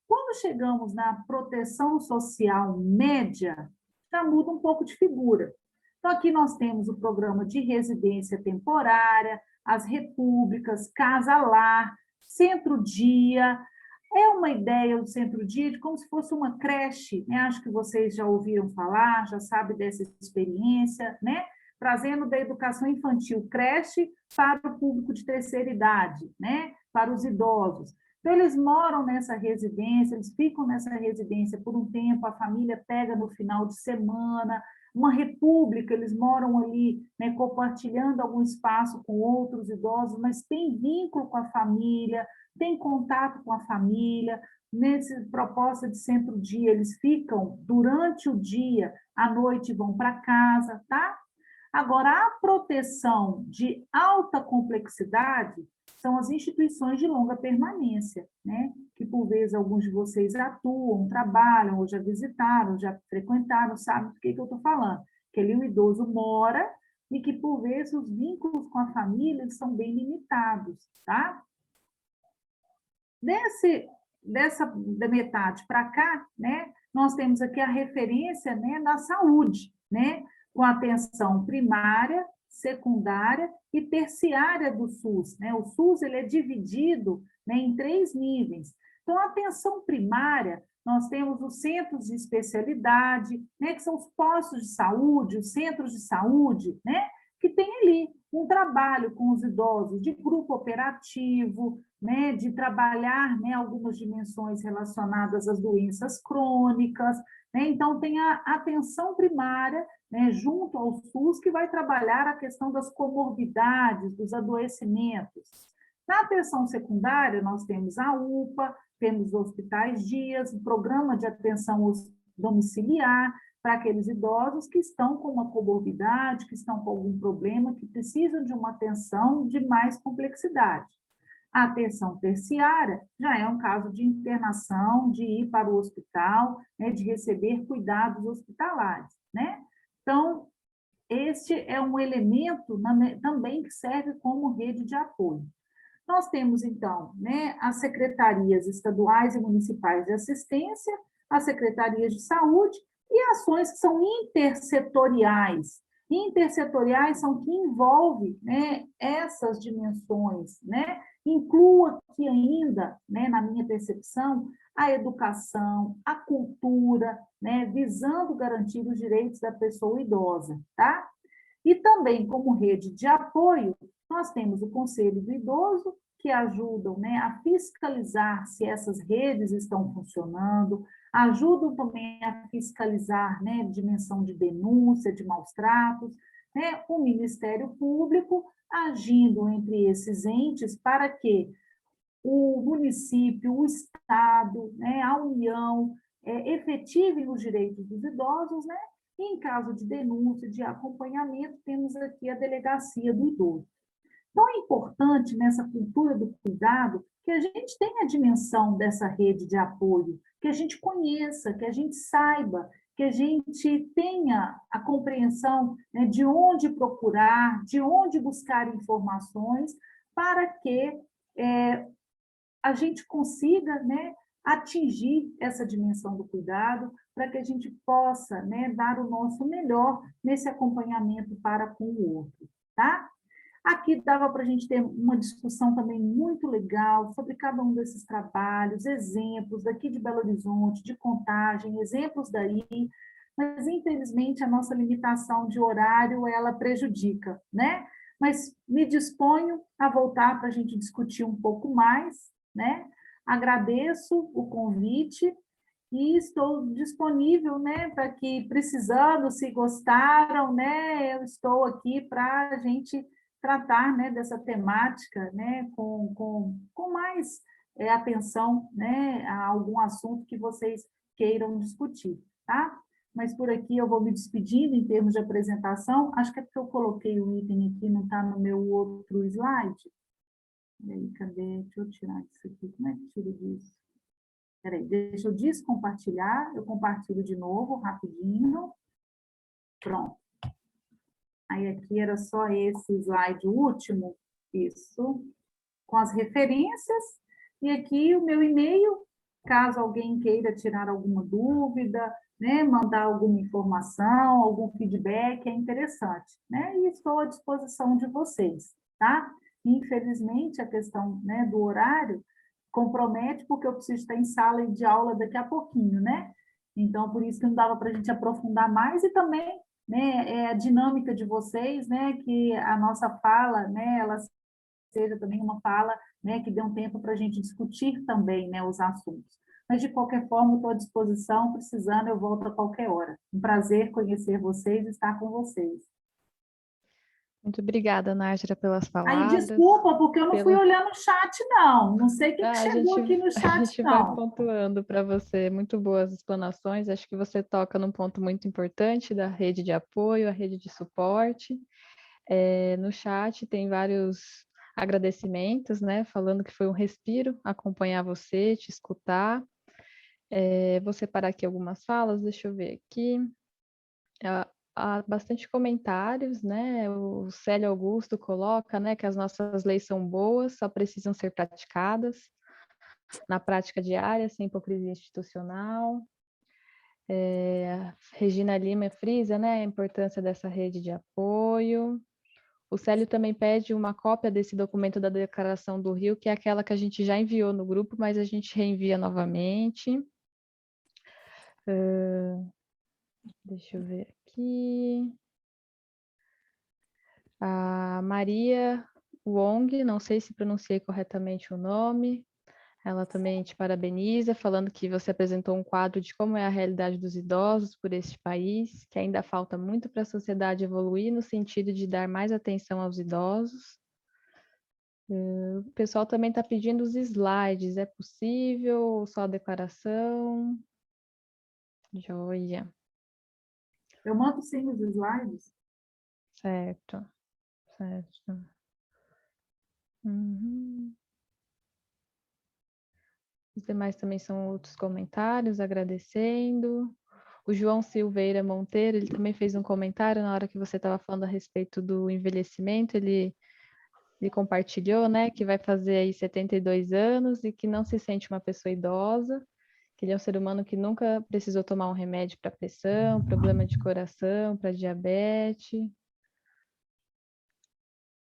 Quando chegamos na proteção social média, já muda um pouco de figura. Então, aqui nós temos o programa de residência temporária, as repúblicas, casa-lar, centro-dia. É uma ideia do centro-dia de como se fosse uma creche, né? Acho que vocês já ouviram falar, já sabem dessa experiência, né? Trazendo da educação infantil creche para o público de terceira idade, né? Para os idosos. Então, eles moram nessa residência, eles ficam nessa residência por um tempo, a família pega no final de semana, uma república, eles moram ali, né, compartilhando algum espaço com outros idosos, mas tem vínculo com a família, tem contato com a família. Nessa proposta de centro-dia, eles ficam durante o dia, à noite vão para casa, tá? Agora, a proteção de alta complexidade são as instituições de longa permanência, né? Que, por vezes, alguns de vocês atuam, trabalham, ou já visitaram, já frequentaram, sabem do que eu estou falando. Que ali o idoso mora e que, por vezes, os vínculos com a família são bem limitados, tá? Da metade para cá, né? Nós temos aqui a referência, né, da saúde, né? Com atenção primária, secundária e terciária do SUS, né? O SUS ele é dividido, né, em 3 níveis. Então, a atenção primária, nós temos os centros de especialidade, né, que são os postos de saúde, os centros de saúde, né, que tem ali. um trabalho com os idosos de grupo operativo, né, de trabalhar, né, algumas dimensões relacionadas às doenças crônicas, né? Então, tem a atenção primária, né, junto ao SUS, que vai trabalhar a questão das comorbidades, dos adoecimentos. Na atenção secundária, nós temos a UPA, temos hospitais dias, o programa de atenção domiciliar, para aqueles idosos que estão com uma comorbidade, que estão com algum problema, que precisam de uma atenção de mais complexidade. A atenção terciária já é um caso de internação, de ir para o hospital, né, de receber cuidados hospitalares, né? Então, este é um elemento também que serve como rede de apoio. Nós temos, então, né, as secretarias estaduais e municipais de assistência, as secretarias de saúde e ações que são intersetoriais. Intersetoriais são que envolvem, né, essas dimensões, né? Incluo aqui ainda, né, na minha percepção, a educação, a cultura, né, visando garantir os direitos da pessoa idosa, tá? E também, como rede de apoio, nós temos o Conselho do Idoso, que ajudam, né, a fiscalizar se essas redes estão funcionando, ajudam também a fiscalizar, né, dimensão de denúncia, de maus tratos, né, o Ministério Público agindo entre esses entes para que o município, o Estado, né, a União, efetivem os direitos dos idosos, né? E em caso de denúncia, de acompanhamento, temos aqui a Delegacia do Idoso. Então, é importante nessa cultura do cuidado que a gente tenha a dimensão dessa rede de apoio, que a gente conheça, que a gente saiba, que a gente tenha a compreensão, né, de onde procurar, de onde buscar informações, para que a gente consiga, né, atingir essa dimensão do cuidado, para que a gente possa, né, dar o nosso melhor nesse acompanhamento para com o outro, tá? Aqui dava para a gente ter uma discussão também muito legal sobre cada um desses trabalhos, exemplos daqui de Belo Horizonte, de Contagem, exemplos daí, mas infelizmente a nossa limitação de horário, ela prejudica, né? Mas me disponho a voltar para a gente discutir um pouco mais, né? Agradeço o convite e estou disponível, né, para que, precisando, se gostaram, né, eu estou aqui para a gente tratar, né, dessa temática, né, com mais atenção, né, a algum assunto que vocês queiram discutir, tá? Mas por aqui eu vou me despedindo em termos de apresentação, acho que é porque eu coloquei o item aqui, não está no meu outro slide. E aí, cadê? Deixa eu tirar isso aqui, como é que tiro disso? Peraí, deixa eu descompartilhar, eu compartilho de novo, rapidinho. Pronto. Aí aqui era só esse slide último, isso, com as referências, e aqui o meu e-mail, caso alguém queira tirar alguma dúvida, né, mandar alguma informação, algum feedback, é interessante, né, e estou à disposição de vocês, tá? Infelizmente, a questão, né, do horário compromete, porque eu preciso estar em sala de aula daqui a pouquinho, né? Então, por isso que não dava para a gente aprofundar mais, e também, né, a dinâmica de vocês, né, que a nossa fala, né, ela seja também uma fala, né, que dê um tempo para a gente discutir também, né, os assuntos. Mas, de qualquer forma, estou à disposição, precisando, eu volto a qualquer hora. Um prazer conhecer vocês e estar com vocês. Muito obrigada, Nájera, pelas Aí, palavras. desculpa, porque eu não fui olhando o chat, não. Não sei o que chegou aqui no chat, não. A gente vai pontuando para você. Muito boas explanações. Acho que você toca num ponto muito importante da rede de apoio, a rede de suporte. No chat tem vários agradecimentos, né? Falando que foi um respiro acompanhar você, te escutar. Vou separar aqui algumas falas, deixa eu ver aqui. Há bastante comentários, né? O Célio Augusto coloca, né, que as nossas leis são boas, só precisam ser praticadas na prática diária, sem hipocrisia institucional. Regina Lima frisa, né, a importância dessa rede de apoio. O Célio também pede uma cópia desse documento da Declaração do Rio, que é aquela que a gente já enviou no grupo, mas a gente reenvia novamente. Deixa eu ver aqui. A Maria Wong, não sei se pronunciei corretamente o nome, ela também te parabeniza, falando que você apresentou um quadro de como é a realidade dos idosos por este país, que ainda falta muito para a sociedade evoluir no sentido de dar mais atenção aos idosos. O pessoal também está pedindo os slides, é possível ou só a declaração? Joia. Eu mando sim os slides. Certo, certo. Uhum. Os demais também são outros comentários, agradecendo. O João Silveira Monteiro, ele também fez um comentário na hora que você estava falando a respeito do envelhecimento, ele compartilhou, né, que vai fazer aí 72 anos e que não se sente uma pessoa idosa, que ele é um ser humano que nunca precisou tomar um remédio para pressão, problema de coração, para diabetes.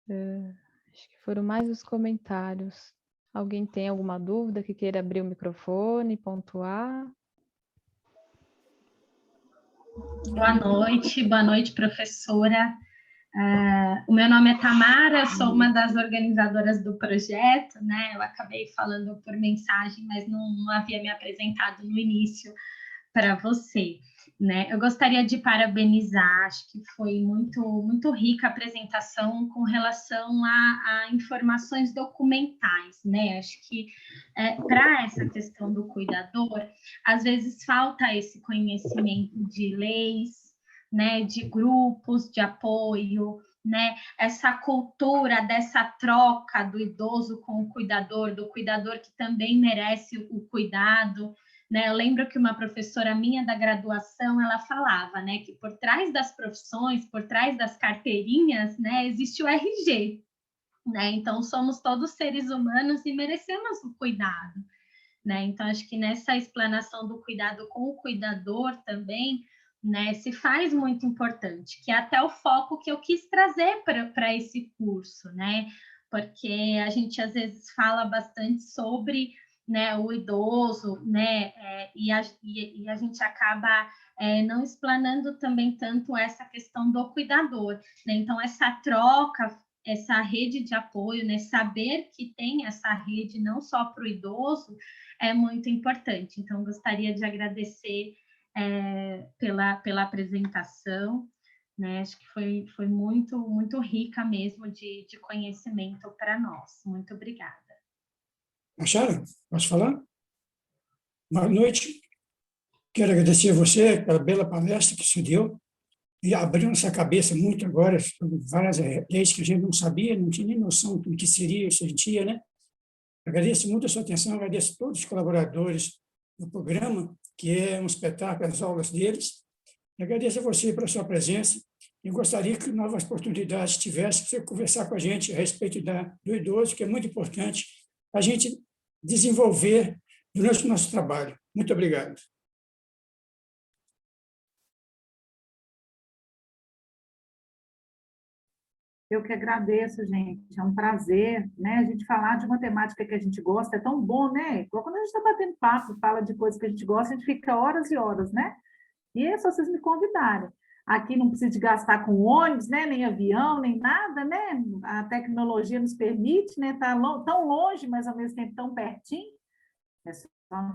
Acho que foram mais os comentários. Alguém tem alguma dúvida que queira abrir o microfone, pontuar? Boa noite, professora. O meu nome é Tamara, sou uma das organizadoras do projeto, né? Eu acabei falando por mensagem, mas não havia me apresentado no início para você, né? Eu gostaria de parabenizar, acho que foi muito rica a apresentação com relação a informações documentais, né? Acho que para essa questão do cuidador, às vezes falta esse conhecimento de leis, né? De grupos de apoio, né? Essa cultura dessa troca do idoso com o cuidador, do cuidador que também merece o cuidado, né? Eu lembro que uma professora minha da graduação, ela falava, né, que por trás das profissões, por trás das carteirinhas, né, existe o RG, né? Então somos todos seres humanos e merecemos o cuidado, né? Então acho que nessa explanação do cuidado com o cuidador também, né, se faz muito importante, que é até o foco que eu quis trazer para esse curso, né? Porque a gente às vezes fala bastante sobre, né, o idoso, né, e a gente acaba não explanando também tanto essa questão do cuidador, né? Então essa troca, essa rede de apoio, né, saber que tem essa rede não só para o idoso é muito importante. Então gostaria de agradecer pela apresentação, né? Acho que foi muito rica mesmo de conhecimento para nós. Muito obrigada. Machara, posso falar? Boa noite. Quero agradecer a você pela bela palestra que se deu e abriu nossa cabeça muito agora sobre várias leis que a gente não sabia, não tinha nem noção do que seria isso hoje em dia, né? Agradeço muito a sua atenção, agradeço a todos os colaboradores do programa, que é um espetáculo, as aulas deles. E agradeço a você pela sua presença e gostaria que novas oportunidades tivesse para você conversar com a gente a respeito do idoso, que é muito importante a gente desenvolver durante o nosso trabalho. Muito obrigado. Eu que agradeço, gente. É um prazer, né? A gente falar de uma temática que a gente gosta, é tão bom, né? Igual quando a gente está batendo papo, fala de coisas que a gente gosta, a gente fica horas e horas, né? E é só vocês me convidarem. Aqui não precisa de gastar com ônibus, né? Nem avião, nem nada, né? A tecnologia nos permite, né? Tá tão longe, mas ao mesmo tempo tão pertinho. É só um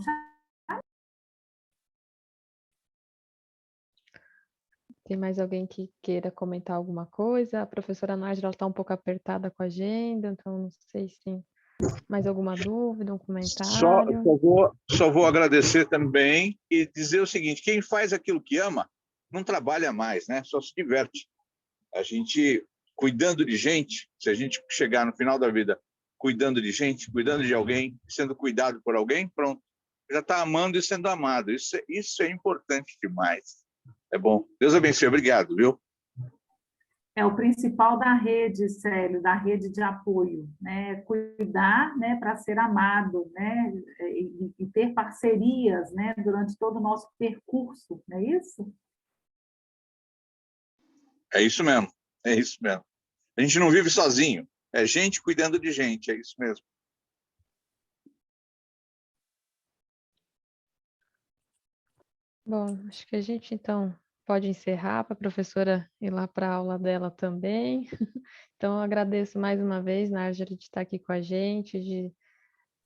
Tem mais alguém que queira comentar alguma coisa? A professora Nájila está um pouco apertada com a agenda, então não sei se mais alguma dúvida, um comentário. Só vou agradecer também e dizer o seguinte: quem faz aquilo que ama não trabalha mais, né? Só se diverte. A gente cuidando de gente, se a gente chegar no final da vida cuidando de gente, cuidando de alguém, sendo cuidado por alguém, pronto, já está amando e sendo amado. Isso é importante demais. É bom. Deus abençoe. Obrigado, viu? É o principal da rede, Célio, da rede de apoio, né? Cuidar, né, para ser amado, né? E ter parcerias, né, durante todo o nosso percurso, não é isso? É isso mesmo. É isso mesmo. A gente não vive sozinho. É gente cuidando de gente. É isso mesmo. Bom, acho que a gente, então, pode encerrar para a professora ir lá para a aula dela também. Então, eu agradeço mais uma vez, Nájera, de estar aqui com a gente, de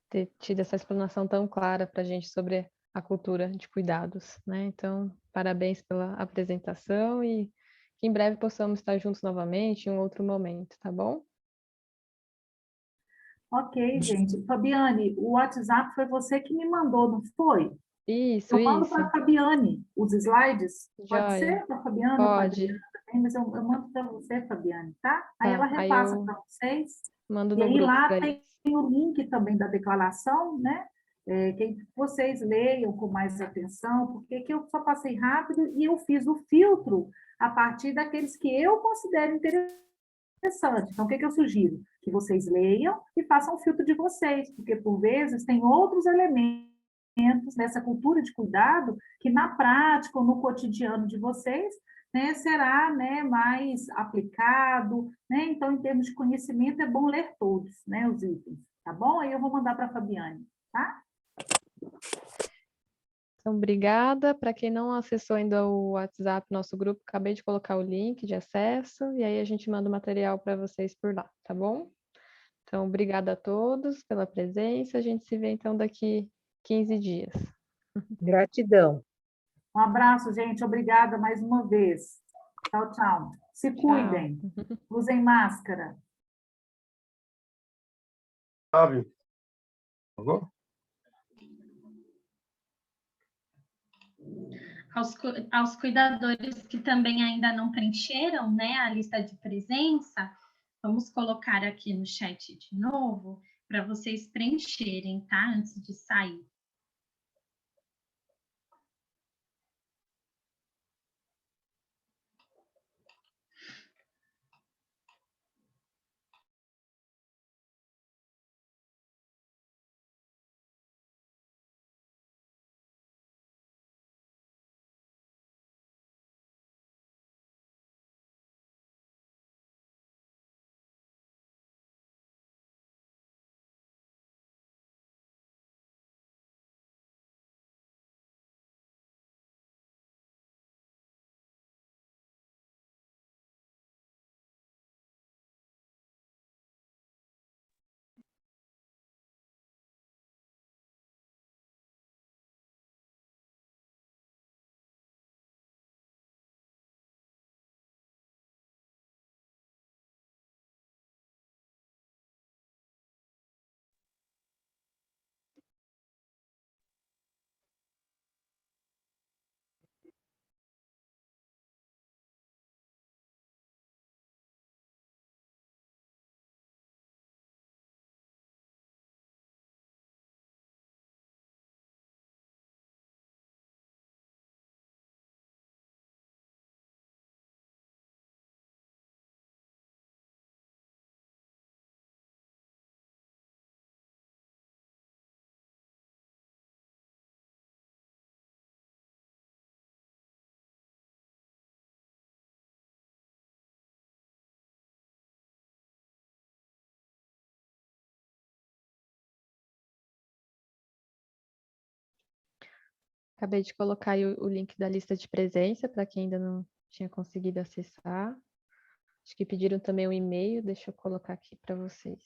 ter tido essa explanação tão clara para a gente sobre a cultura de cuidados, né? Então, parabéns pela apresentação e que em breve possamos estar juntos novamente em um outro momento, tá bom? Ok, gente. Fabiane, o WhatsApp foi você que me mandou, não foi? Isso, Eu mando isso. para a Fabiane os slides. Pode Joia. ser para a Fabiana, para a Pode. Adriana também, mas eu mando para você, Fabiane, tá? Aí Tá, ela aí repassa eu para vocês. mando E no aí grupo lá para tem eles. o link também da declaração, né? Que vocês leiam com mais atenção, porque que eu só passei rápido e eu fiz o filtro a partir daqueles que eu considero interessantes. Então, o que eu sugiro? Que vocês leiam e façam o filtro de vocês, porque, por vezes, tem outros elementos dessa cultura de cuidado que, na prática ou no cotidiano de vocês, né, será, né, mais aplicado, né? Então, em termos de conhecimento, é bom ler todos, né, os itens, tá bom? Aí eu vou mandar para a Fabiane, tá? Então, obrigada. Para quem não acessou ainda o WhatsApp, nosso grupo, acabei de colocar o link de acesso e aí a gente manda o material para vocês por lá, tá bom? Então, obrigada a todos pela presença. A gente se vê então daqui 15 dias. Gratidão. Um abraço, gente. Obrigada mais uma vez. Tchau, tchau. Se cuidem. Usem máscara. Fábio, por favor. Aos cuidadores que também ainda não preencheram, né, a lista de presença, vamos colocar aqui no chat de novo para vocês preencherem, tá? Antes de sair. Acabei de colocar aí o link da lista de presença para quem ainda não tinha conseguido acessar. Acho que pediram também o e-mail, deixa eu colocar aqui para vocês.